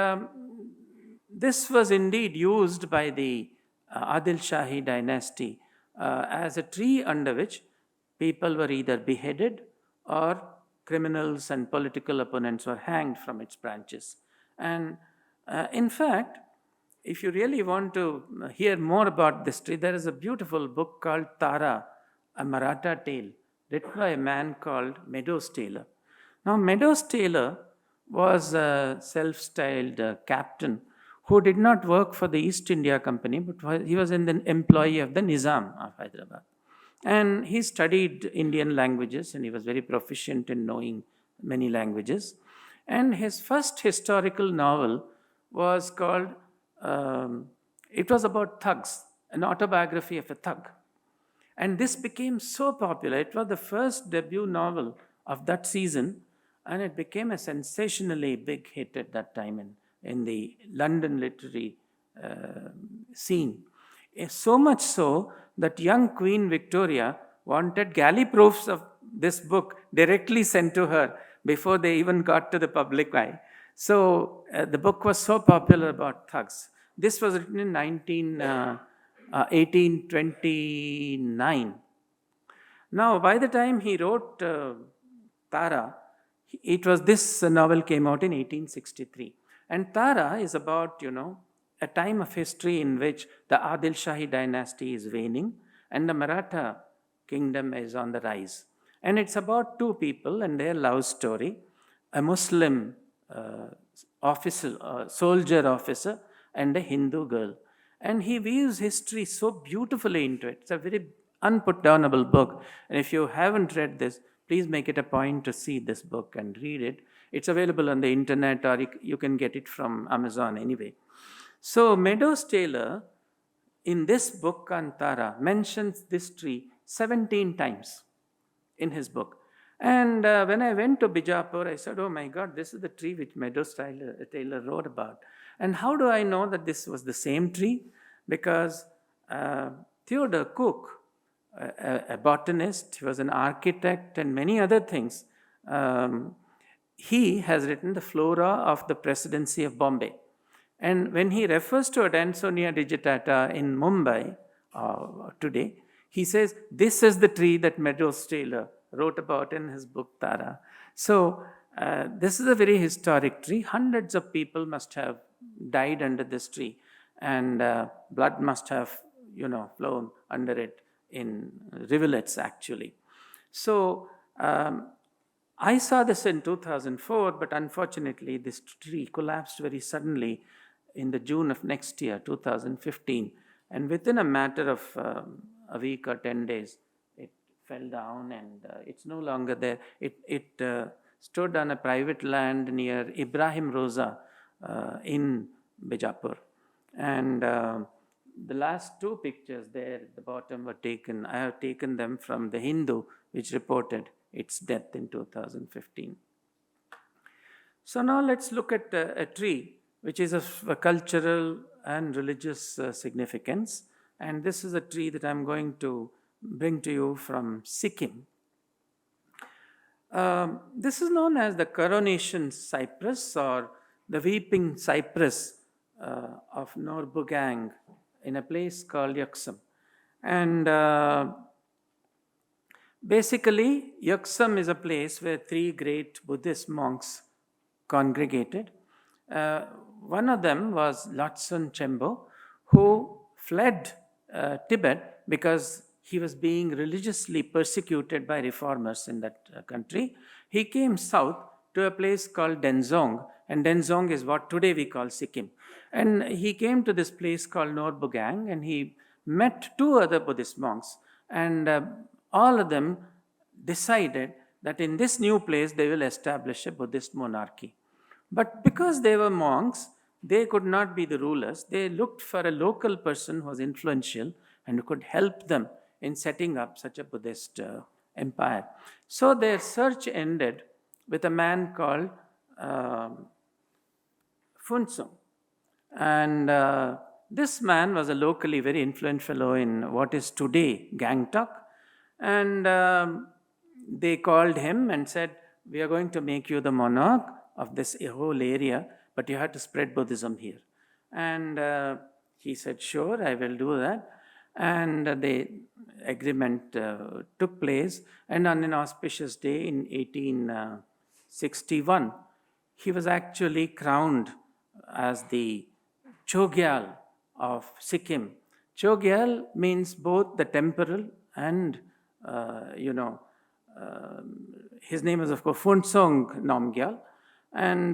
this was indeed used by the Adil Shahi dynasty as a tree under which people were either beheaded or criminals and political opponents were hanged from its branches. And in fact, if you really want to hear more about this tree, there is a beautiful book called Tara, a Maratha tale, written by a man called Meadows Taylor. Now, Meadows Taylor was a self-styled captain who did not work for the East India Company, but he was an employee of the Nizam of Hyderabad. And he studied Indian languages, and he was very proficient in knowing many languages. And his first historical novel was called, it was about thugs, an autobiography of a thug. And this became so popular. It was the first debut novel of that season, and it became a sensationally big hit at that time in the London literary scene. So much so that young Queen Victoria wanted galley proofs of this book directly sent to her before they even got to the public eye. So the book was so popular about thugs. This was written in 1829. Now, by the time he wrote Tara, this novel came out in 1863. And Tara is about, a time of history in which the Adil Shahi dynasty is waning and the Maratha kingdom is on the rise. And it's about two people and their love story, a Muslim soldier officer and a Hindu girl. And he weaves history so beautifully into it. It's a very unputdownable book. And if you haven't read this, please make it a point to see this book and read it. It's available on the internet, or you can get it from Amazon anyway. So Meadows Taylor, in this book on Tara, mentions this tree 17 times in his book. And when I went to Bijapur, I said, oh my God, this is the tree which Meadows Taylor wrote about. And how do I know that this was the same tree? Because Theodore Cook, a botanist, he was an architect and many other things, he has written the flora of the presidency of Bombay. And when he refers to Adansonia digitata in Mumbai today, he says, this is the tree that Meadows Taylor wrote about in his book Tara. So this is a very historic tree. Hundreds of people must have died under this tree, and blood must have, flown under it in rivulets, actually. So I saw this in 2004, but unfortunately, this tree collapsed very suddenly in the June of next year, 2015. And within a matter of a week or 10 days, it fell down and it's no longer there. It stood on a private land near Ibrahim Roza in Bijapur. And the last two pictures there at the bottom were taken. I have taken them from the Hindu, which reported its death in 2015. So now let's look at a tree which is of a cultural and religious significance. And this is a tree that I'm going to bring to you from Sikkim. This is known as the coronation cypress or the weeping cypress of Norbugang in a place called Yuksum. And basically, Yuksum is a place where three great Buddhist monks congregated. One of them was Lotsun Chembo, who fled Tibet because he was being religiously persecuted by reformers in that country. he came south to a place called Denzong, and Denzong is what today we call Sikkim. And he came to this place called Norbugang, and he met two other Buddhist monks, and all of them decided that in this new place they will establish a Buddhist monarchy. But because they were monks, they could not be the rulers. They looked for a local person who was influential and who could help them in setting up such a Buddhist empire. So their search ended with a man called Funsung. And this man was a locally very influential fellow in what is today Gangtok. And they called him and said, "We are going to make you the monarch of this whole area, but you have to spread Buddhism here." And he said, "Sure, I will do that." And the agreement took place. And on an auspicious day in 1861, he was actually crowned as the Chogyal of Sikkim. Chogyal means both the temporal and, his name is, of course, Funsong Namgyal. And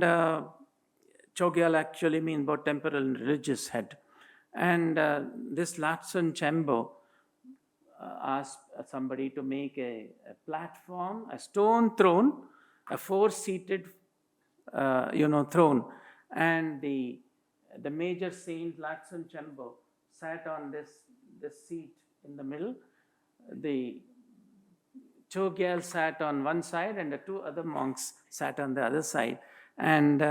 Chogyal actually means both temporal and religious head. And this Latsun Chembo asked somebody to make a platform, a stone throne, a four-seated, throne. And the major saint Latsun Chembo sat on this seat in the middle. The Chogyal sat on one side, and the two other monks sat on the other side. And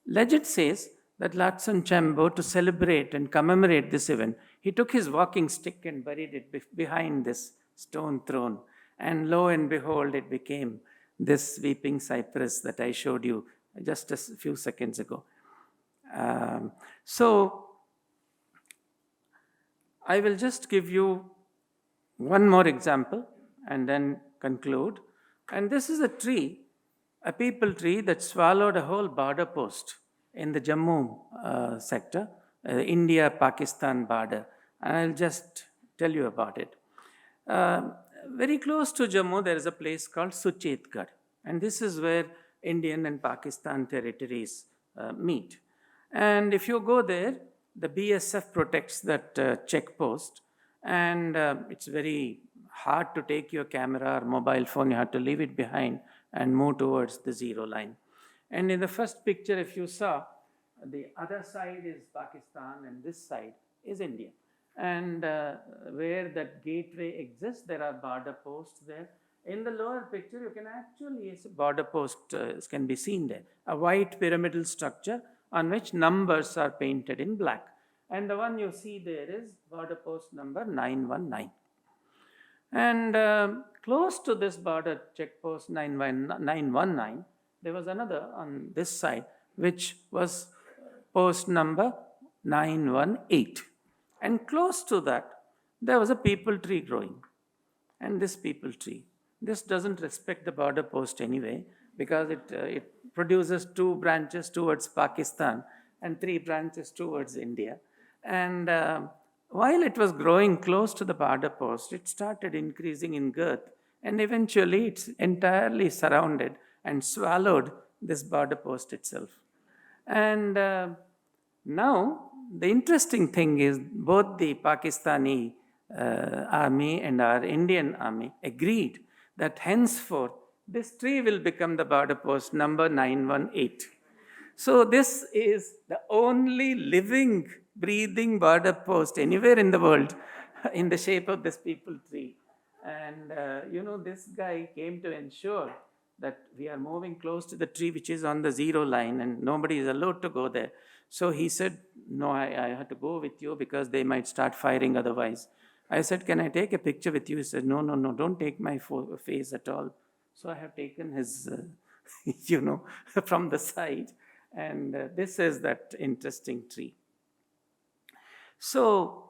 legend says that Latsun Chembo, to celebrate and commemorate this event, he took his walking stick and buried it behind this stone throne. And lo and behold, it became this weeping cypress that I showed you just a few seconds ago. So I will just give you one more example and then conclude. And this is a tree, a peepal tree that swallowed a whole border post in the Jammu sector, India-Pakistan border. And I'll just tell you about it. Very close to Jammu, there is a place called Suchetgarh. And this is where Indian and Pakistan territories meet. And if you go there, the BSF protects that check post. And it's very hard to take your camera or mobile phone. You have to leave it behind and move towards the zero line. And in the first picture, if you saw, the other side is Pakistan and this side is India. And where that gateway exists, there are border posts there. In the lower picture, you can actually, border post can be seen there. A white pyramidal structure on which numbers are painted in black. And the one you see there is border post number 919. And close to this border checkpost 919, there was another on this side, which was post number 918. And close to that, there was a peepal tree growing. And this peepal tree, this doesn't respect the border post anyway, because it produces 2 branches towards Pakistan and 3 branches towards India. And while it was growing close to the border post, it started increasing in girth, and eventually it's entirely surrounded and swallowed this border post itself. And now, the interesting thing is both the Pakistani army and our Indian army agreed that henceforth this tree will become the border post number 918. So this is the only living, breathing border post anywhere in the world in the shape of this peepal tree. And this guy came to ensure that we are moving close to the tree which is on the zero line and nobody is allowed to go there. So he said, "No, I have to go with you because they might start firing otherwise." I said, "Can I take a picture with you?" He said, No, don't take my face at all. So I have taken his, from the side. And this is that interesting tree. So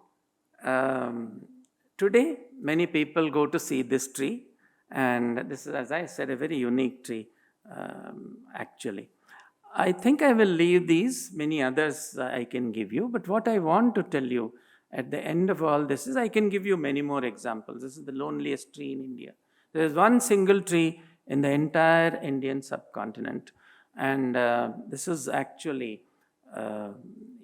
today, many people go to see this tree. And this is, as I said, a very unique tree, actually. I think I will leave these. Many others I can give you. But what I want to tell you at the end of all this is I can give you many more examples. This is the loneliest tree in India. There is one single tree in the entire Indian subcontinent. And this is actually, a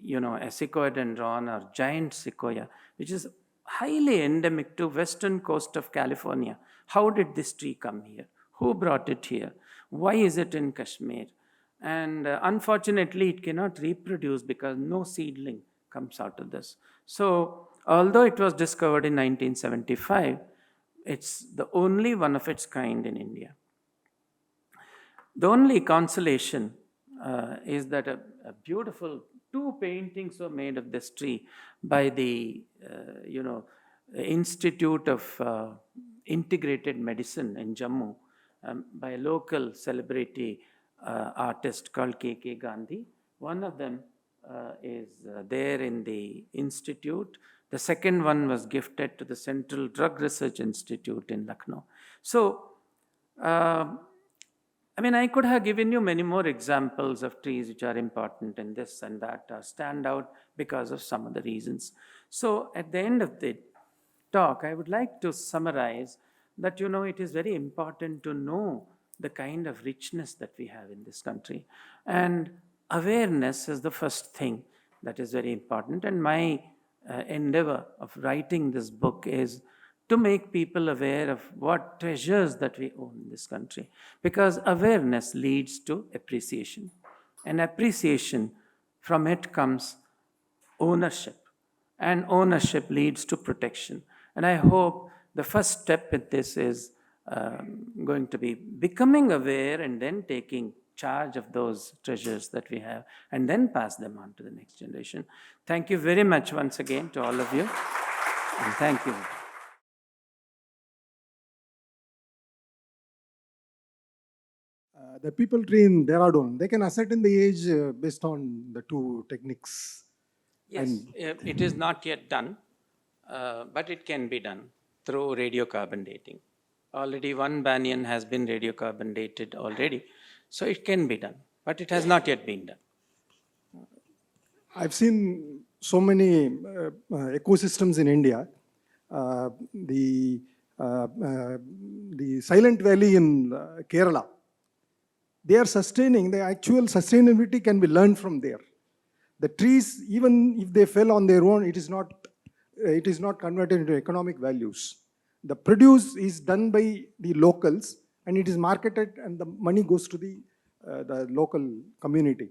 sequoiadendron or giant sequoia, which is highly endemic to western coast of California. How did this tree come here? Who brought it here? Why is it in Kashmir? And unfortunately, it cannot reproduce because no seedling comes out of this. So, although it was discovered in 1975, it's the only one of its kind in India. The only consolation is that a beautiful two paintings were made of this tree by the Institute of Integrated Medicine in Jammu, by a local celebrity artist called K.K. Gandhi. One of them is there in the institute. The second one was gifted to the Central Drug Research Institute in Lucknow. So, I could have given you many more examples of trees which are important in this and that, or stand out because of some of the reasons. So, at the end of the talk, I would like to summarize that, it is very important to know the kind of richness that we have in this country. And awareness is the first thing that is very important. And my endeavor of writing this book is to make people aware of what treasures that we own in this country. Because awareness leads to appreciation. And appreciation, from it comes ownership. And ownership leads to protection. And I hope the first step in this is going to be becoming aware and then taking charge of those treasures that we have and then pass them on to the next generation. Thank you very much once again to all of you. And thank you. The people tree in Dehradun, they can ascertain the age based on the two techniques. Yes, it is not yet done, but it can be done through radiocarbon dating. Already one banyan has been radiocarbon dated already, so it can be done, but it has not yet been done. I've seen so many ecosystems in India. The Silent Valley in Kerala, they are sustaining, the actual sustainability can be learned from there. The trees, even if they fell on their own, it is not converted into economic values. The produce is done by the locals and it is marketed and the money goes to the local community.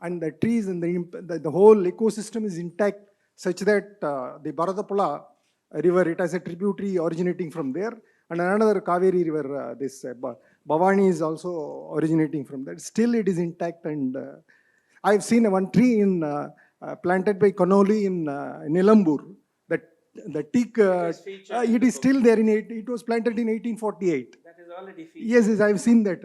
And the trees and the whole ecosystem is intact such that the Bharatapuzha river, it has a tributary originating from there, and another Kaveri river, Bhavani is also originating from there. Still it is intact, and I've seen one tree planted by Kanoli in Nilambur. The teak, it is still there. It was planted in 1848. That is already featured. Yes, I've seen that.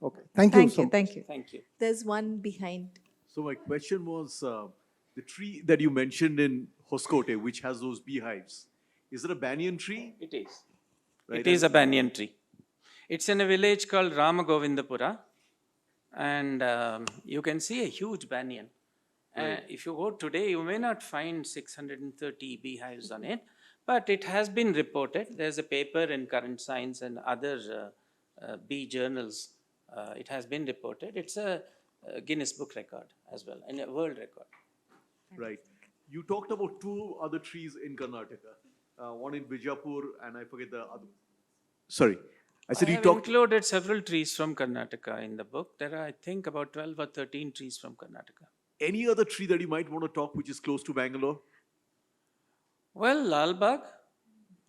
Okay, thank you so much. Thank you. There's one behind. So my question was, the tree that you mentioned in Hoskote, which has those beehives, is it a banyan tree? It is. Right. It is a banyan tree. It's in a village called Ramagovindapura, and you can see a huge banyan. Right. If you go today, you may not find 630 beehives on it, but it has been reported. There's a paper in Current Science and other bee journals. It has been reported. It's a Guinness Book record as well, and a world record. Right. You talked about two other trees in Karnataka, one in Bijapur, and I forget the other. Sorry. I said I you have talked. included several trees from Karnataka in the book. There are, I think, about 12 or 13 trees from Karnataka. Any other tree that you might want to talk which is close to Bangalore? Well, Lalbagh,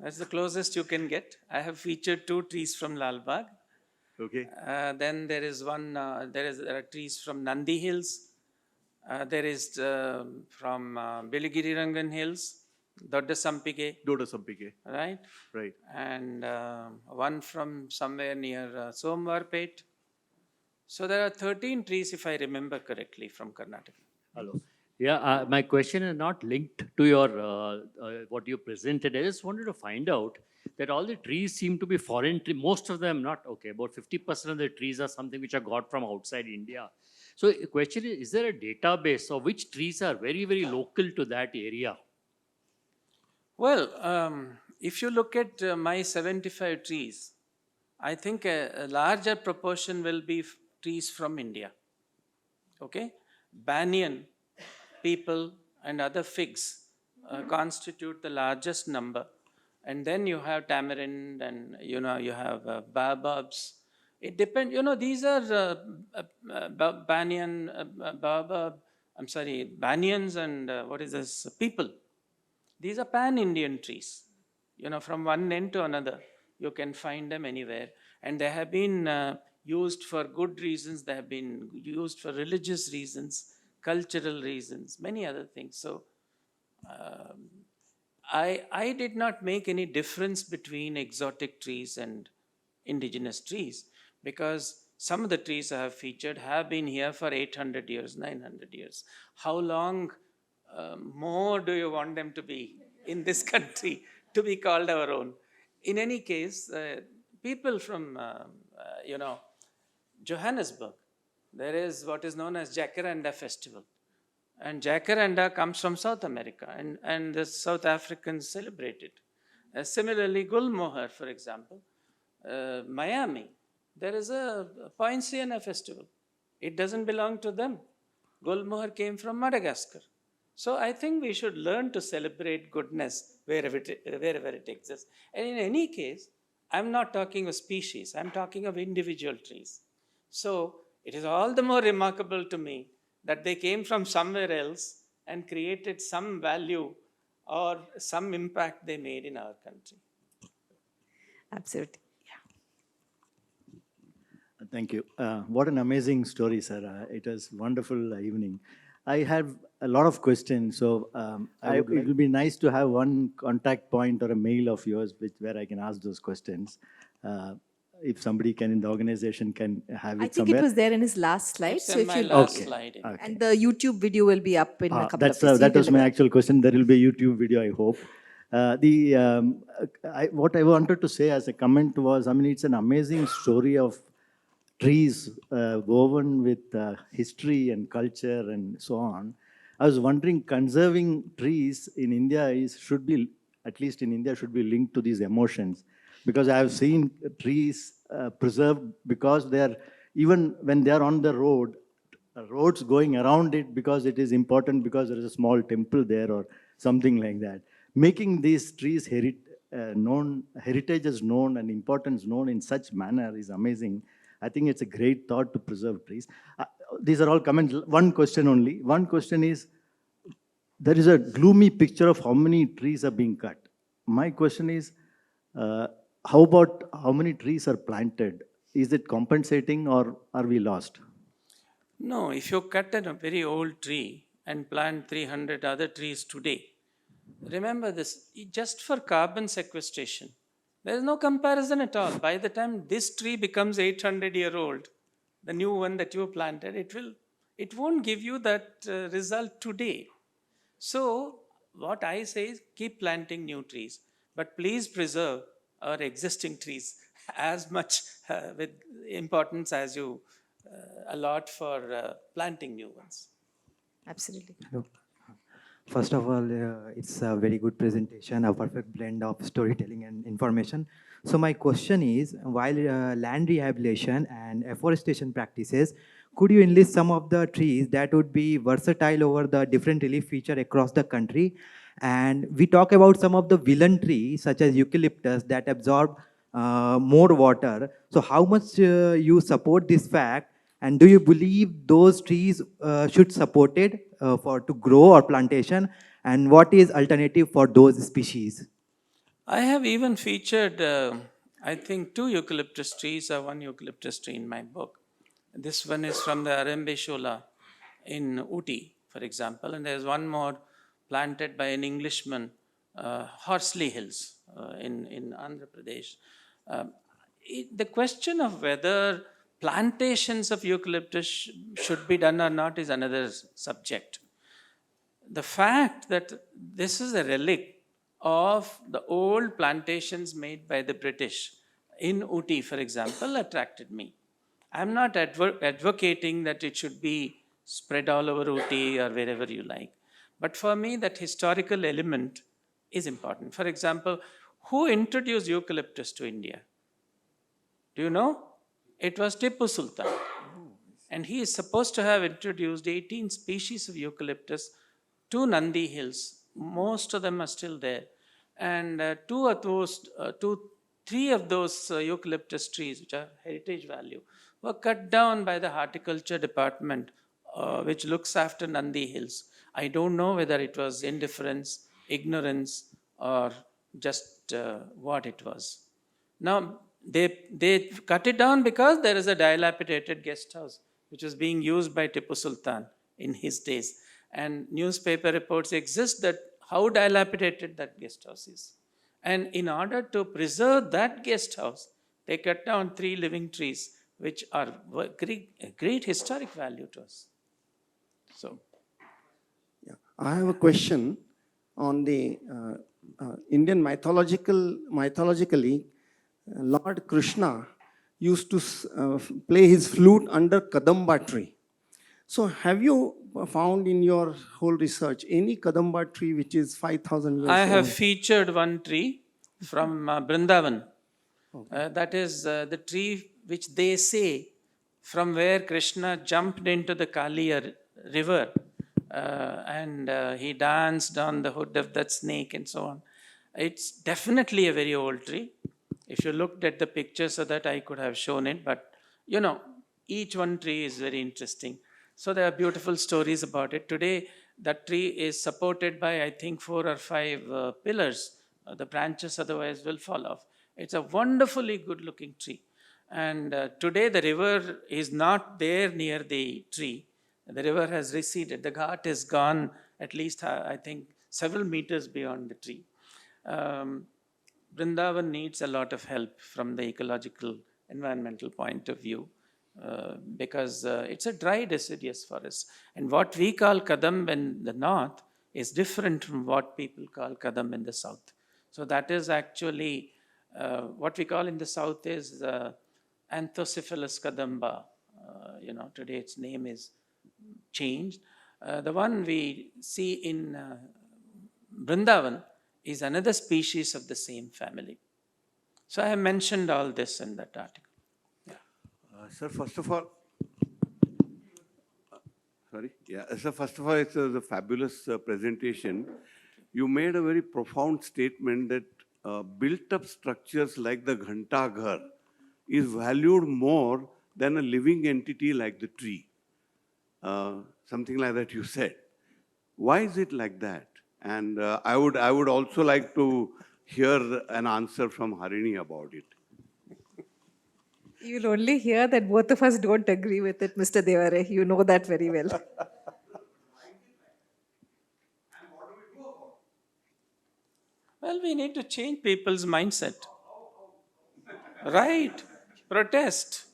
that's the closest you can get. I have featured two trees from Lalbagh. Okay. Then there is one, there are trees from Nandi Hills. There is from Biligiri Rangan Hills, Dodda Sampike. right? Right. And one from somewhere near Somwarpet. So there are 13 trees, if I remember correctly, from Karnataka. Hello. Yeah, my question is not linked to your what you presented. I just wanted to find out that all the trees seem to be foreign trees. Most of them not. Okay, about 50% of the trees are something which are got from outside India. So the question is there a database of which trees are very, very local to that area? Well, if you look at my 75 trees, I think a larger proportion will be trees from India. Okay? Banyan people and other figs constitute the largest number. And then you have tamarind and, you have baobabs. It depends, these are banyan, baobab, I'm sorry, banyans and what is this, people. These are pan-Indian trees. From one end to another, you can find them anywhere. And they have been used for good reasons. They have been used for religious reasons, cultural reasons, many other things. So I did not make any difference between exotic trees and indigenous trees, because some of the trees I have featured have been here for 800 years, 900 years. How long more do you want them to be in this country to be called our own? In any case, people from, Johannesburg, there is what is known as Jacaranda Festival. And Jacaranda comes from South America, and the South Africans celebrate it. Similarly, Gulmohar, for example, Miami, there is a Poinciana festival. It doesn't belong to them. Gulmohar came from Madagascar. So I think we should learn to celebrate goodness wherever it exists. And in any case, I'm not talking of species, I'm talking of individual trees. So it is all the more remarkable to me that they came from somewhere else and created some value or some impact they made in our country. Absolutely. Thank you. What an amazing story, sir. It was wonderful evening. I have a lot of questions, so it will be nice to have one contact point or a mail of yours where I can ask those questions. If somebody can in the organization can have it I think somewhere. it was there in his last slide. It's So in if my you last Okay. slide. Okay. and the YouTube video will be up in a couple of days. That You was my deliver. actual question. There will be a YouTube video, I hope. What I wanted to say as a comment was, I mean, it's an amazing story of trees woven with history and culture and so on. I was wondering, conserving trees in India should be, at least in India, should be linked to these emotions. Because I have seen trees preserved because they are, even when they are on the road, roads going around it because it is important, because there is a small temple there or something like that. Making these trees heritage is known and importance known in such manner is amazing. I think it's a great thought to preserve trees. These are all comments. One question only. One question is, there is a gloomy picture of how many trees are being cut. My question is, how about how many trees are planted? Is it compensating or are we lost? No, if you cut a very old tree and plant 300 other trees today, remember this, just for carbon sequestration, there is no comparison at all. By the time this tree becomes 800-year-old, the new one that you planted, it won't give you that result today. So what I say is, keep planting new trees, but please preserve our existing trees as much with importance as you allot for planting new ones. Absolutely. Hello. First of all, it's a very good presentation, a perfect blend of storytelling and information. So my question is, while land rehabilitation and afforestation practices, could you enlist some of the trees that would be versatile over the different relief feature across the country? And we talk about some of the villain trees, such as eucalyptus, that absorb more water. So how much you support this fact? And do you believe those trees should supported to grow or plantation? And what is alternative for those species? I have even featured, I think, 2 eucalyptus trees or 1 eucalyptus tree in my book. This one is from the Arambe Shola in Ooty, for example, and there's one more planted by an Englishman, Horsley Hills in Andhra Pradesh. The question of whether plantations of eucalyptus should be done or not is another subject. The fact that this is a relic of the old plantations made by the British in Ooty, for example, attracted me. I'm not advocating that it should be spread all over Ooty or wherever you like. But for me, that historical element is important. For example, who introduced eucalyptus to India? Do you know? It was Tipu Sultan. And he is supposed to have introduced 18 species of eucalyptus to Nandi Hills. Most of them are still there. And three of those eucalyptus trees, which are heritage value, were cut down by the horticulture department, which looks after Nandi Hills. I don't know whether it was indifference, ignorance, or just what it was. Now, they cut it down because there is a dilapidated guest house which was being used by Tipu Sultan in his days. And newspaper reports exist that how dilapidated that guest house is. And in order to preserve that guest house, they cut down 3 living trees, which are great historic value to us. So, Yeah. I have a question on the Indian mythologically, Lord Krishna used to play his flute under Kadamba tree. So have you found in your whole research any Kadamba tree which is 5,000 years I have old? featured one tree from Brindavan. That is the tree which they say from where Krishna jumped into the Kaliya river and he danced on the hood of that snake and so on. It's definitely a very old tree. If you looked at the picture so that I could have shown it, but you know, each one tree is very interesting. So there are beautiful stories about it. Today, that tree is supported by, I think, 4 or 5 pillars. The branches otherwise will fall off. It's a wonderfully good-looking tree. And today, the river is not there near the tree. The river has receded. The ghat is gone at least, I think, several meters beyond the tree. Vrindavan needs a lot of help from the ecological, environmental point of view because it's a dry deciduous forest. And what we call Kadam in the north is different from what people call Kadam in the south. So that is actually what we call in the south is Anthocephalus Kadamba. Today its name is changed. The one we see in Vrindavan is another species of the same family. So I have mentioned all this in that article. Sir, first of all, Sir, first of all, it's a fabulous presentation. You made a very profound statement that built-up structures like the Ghanta Ghar is valued more than a living entity like the tree. Something like that you said. Why is it like that? And I would also like to hear an answer from Harini about it. You'll only hear that both of us don't agree with it, Mr. Devare. You know that very well. Well, we need to change people's mindset. Right. Protest.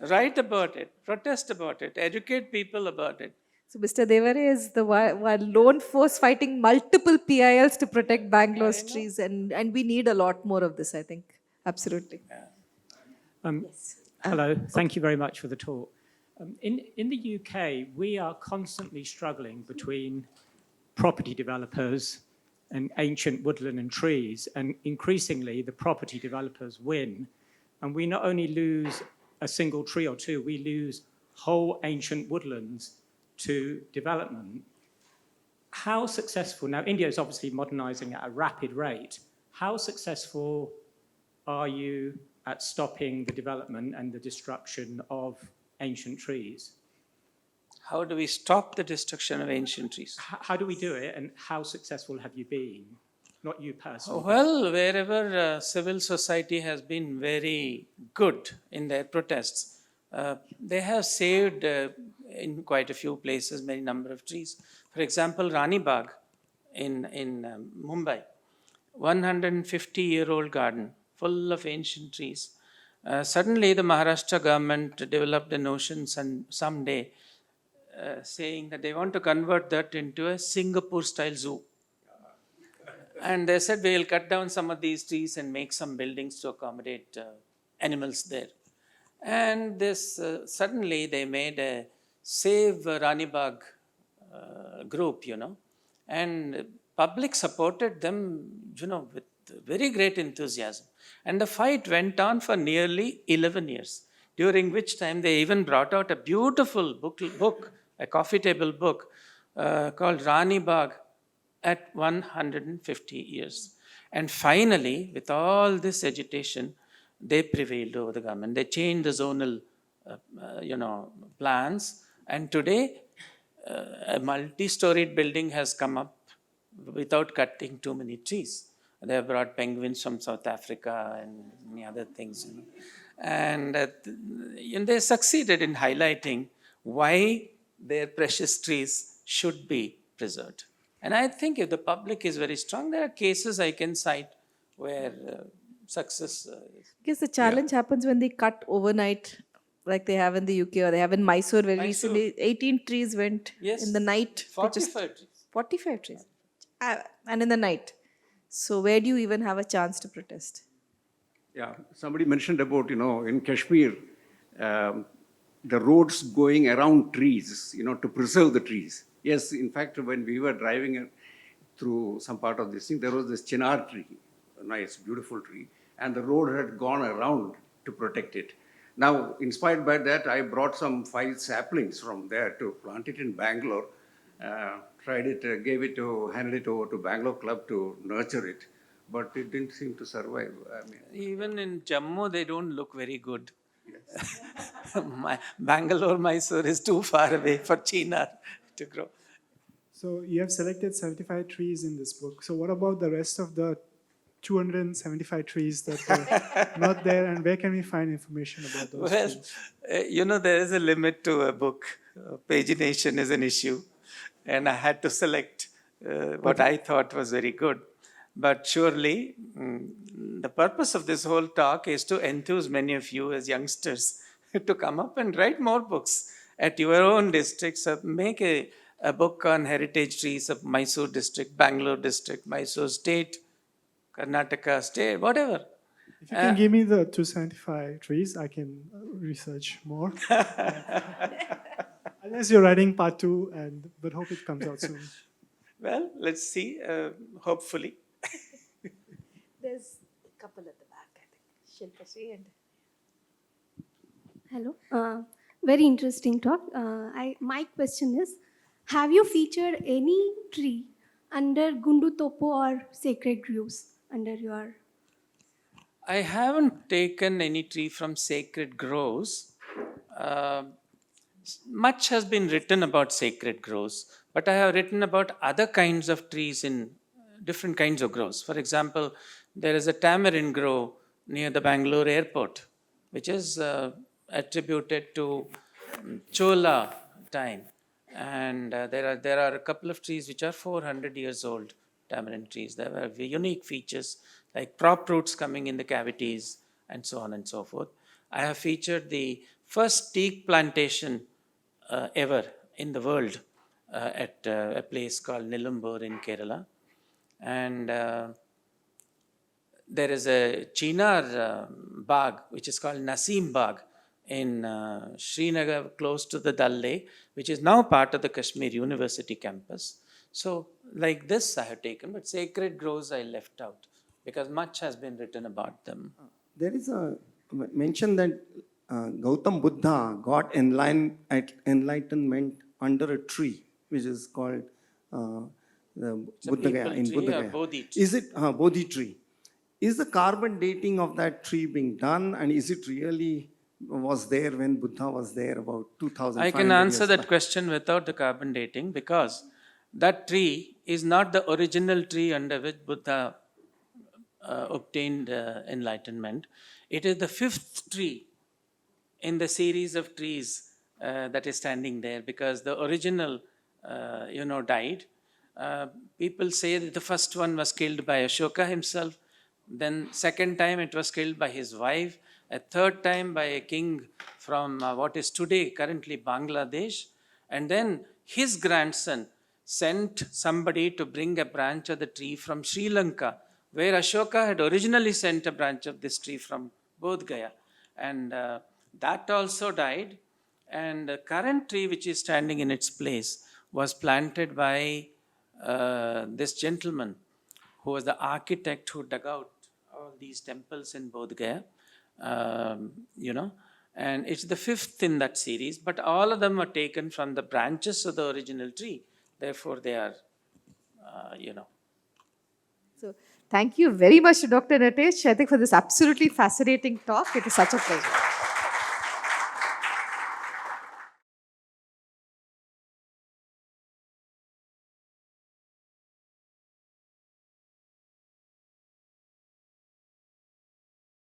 Write about it. Protest about it. Educate people about it. So Mr. Devare is the one lone force fighting multiple PILs to protect Bangalore's trees, and we need a lot more of this, I think. Absolutely. Hello, thank you very much for the talk. In the UK, we are constantly struggling between property developers and ancient woodland and trees, and increasingly the property developers win. And we not only lose a single tree or two, we lose whole ancient woodlands to development. How successful, now India is obviously modernizing at a rapid rate. How successful are you at stopping the development and the destruction of ancient trees? How do we stop the destruction of ancient trees? How do we do it, and how successful have you been? Not you personally. Well, wherever civil society has been very good in their protests, they have saved in quite a few places many number of trees. For example, Rani Bagh in Mumbai, 150-year-old garden full of ancient trees. Suddenly, the Maharashtra government developed a notion someday saying that they want to convert that into a Singapore-style zoo. And they said, we'll cut down some of these trees and make some buildings to accommodate animals there. And this suddenly they made a Save Rani Bagh group, and public supported them, with very great enthusiasm. And the fight went on for nearly 11 years, during which time they even brought out a beautiful book a coffee table book called Rani Bagh at 150 years. And finally, with all this agitation, they prevailed over the government. They changed the zonal, plans. And today, a multi-storied building has come up without cutting too many trees. They have brought penguins from South Africa and many other things. And they succeeded in highlighting why their precious trees should be preserved. And I think if the public is very strong, there are cases I can cite where success. I guess the challenge happens when they cut overnight, like they have in the UK or they have in Mysore, where Mysore. recently 18 trees went Yes, in the night. 45 trees. 45 trees. And in the night. So where do you even have a chance to protest? Yeah, somebody mentioned about, in Kashmir, the roads going around trees, to preserve the trees. Yes, in fact, when we were driving through some part of this thing, there was this chinar tree, a nice, beautiful tree, and the road had gone around to protect it. Now, inspired by that, I brought some 5 saplings from there to plant it in Bangalore, tried it, handed it over to Bangalore Club to nurture it, but it didn't seem to survive. Even in Jammu, they don't look very good. Yes. Bangalore, Mysore is too far away for chinar to grow. So you have selected 75 trees in this book. So what about the rest of the 275 trees that are not there, and where can we find information about those trees? There is a limit to a book. Pagination is an issue, and I had to select what I thought was very good. But surely, the purpose of this whole talk is to enthuse many of you as youngsters to come up and write more books at your own districts. Make a book on heritage trees of Mysore district, Bangalore district, Mysore state, Karnataka state, whatever. If you can give me the 275 trees, I can research more. Unless you're writing part 2, but hope it comes out soon. Well, let's see, hopefully. There's a couple at the back, I think. Shilpa and... Hello. Very interesting talk. My question is, have you featured any tree under Gundu Topo or Sacred Groves under your... I haven't taken any tree from Sacred Groves. Much has been written about Sacred Groves, but I have written about other kinds of trees in different kinds of groves. For example, there is a tamarind grove near the Bangalore airport, which is attributed to Chola time. And there are a couple of trees which are 400 years old, tamarind trees. There are unique features like prop roots coming in the cavities and so on and so forth. I have featured the first teak plantation ever in the world at a place called Nilumbur in Kerala. And there is a chinar bagh, which is called Nasim Bagh in Srinagar, close to the Dal Lake, which is now part of the Kashmir University campus. So like this I have taken, but Sacred Groves I left out because much has been written about them. There is a mention that Gautam Buddha got enlightenment under a tree, which is called Buddha Gaya, in Buddha Gaya. Bodhi tree. Is it Bodhi tree? Is the carbon dating of that tree being done, and is it really was there when Buddha was there about 2,000? I can answer that question without the carbon dating because that tree is not the original tree under which Buddha obtained enlightenment. It is the 5th tree in the series of trees that is standing there because the original, died. People say that the first one was killed by Ashoka himself. Then second time it was killed by his wife. A third time by a king from what is today currently Bangladesh. And then his grandson sent somebody to bring a branch of the tree from Sri Lanka, where Ashoka had originally sent a branch of this tree from Bodh Gaya. And that also died. And the current tree which is standing in its place was planted by this gentleman who was the architect who dug out all these temples in Bodh Gaya, you know, and it's the fifth in that series, but all of them are taken from the branches of the original tree. Therefore, they are, you know. So thank you very much to Dr. Natesh, I think, for this absolutely fascinating talk. It is such a pleasure.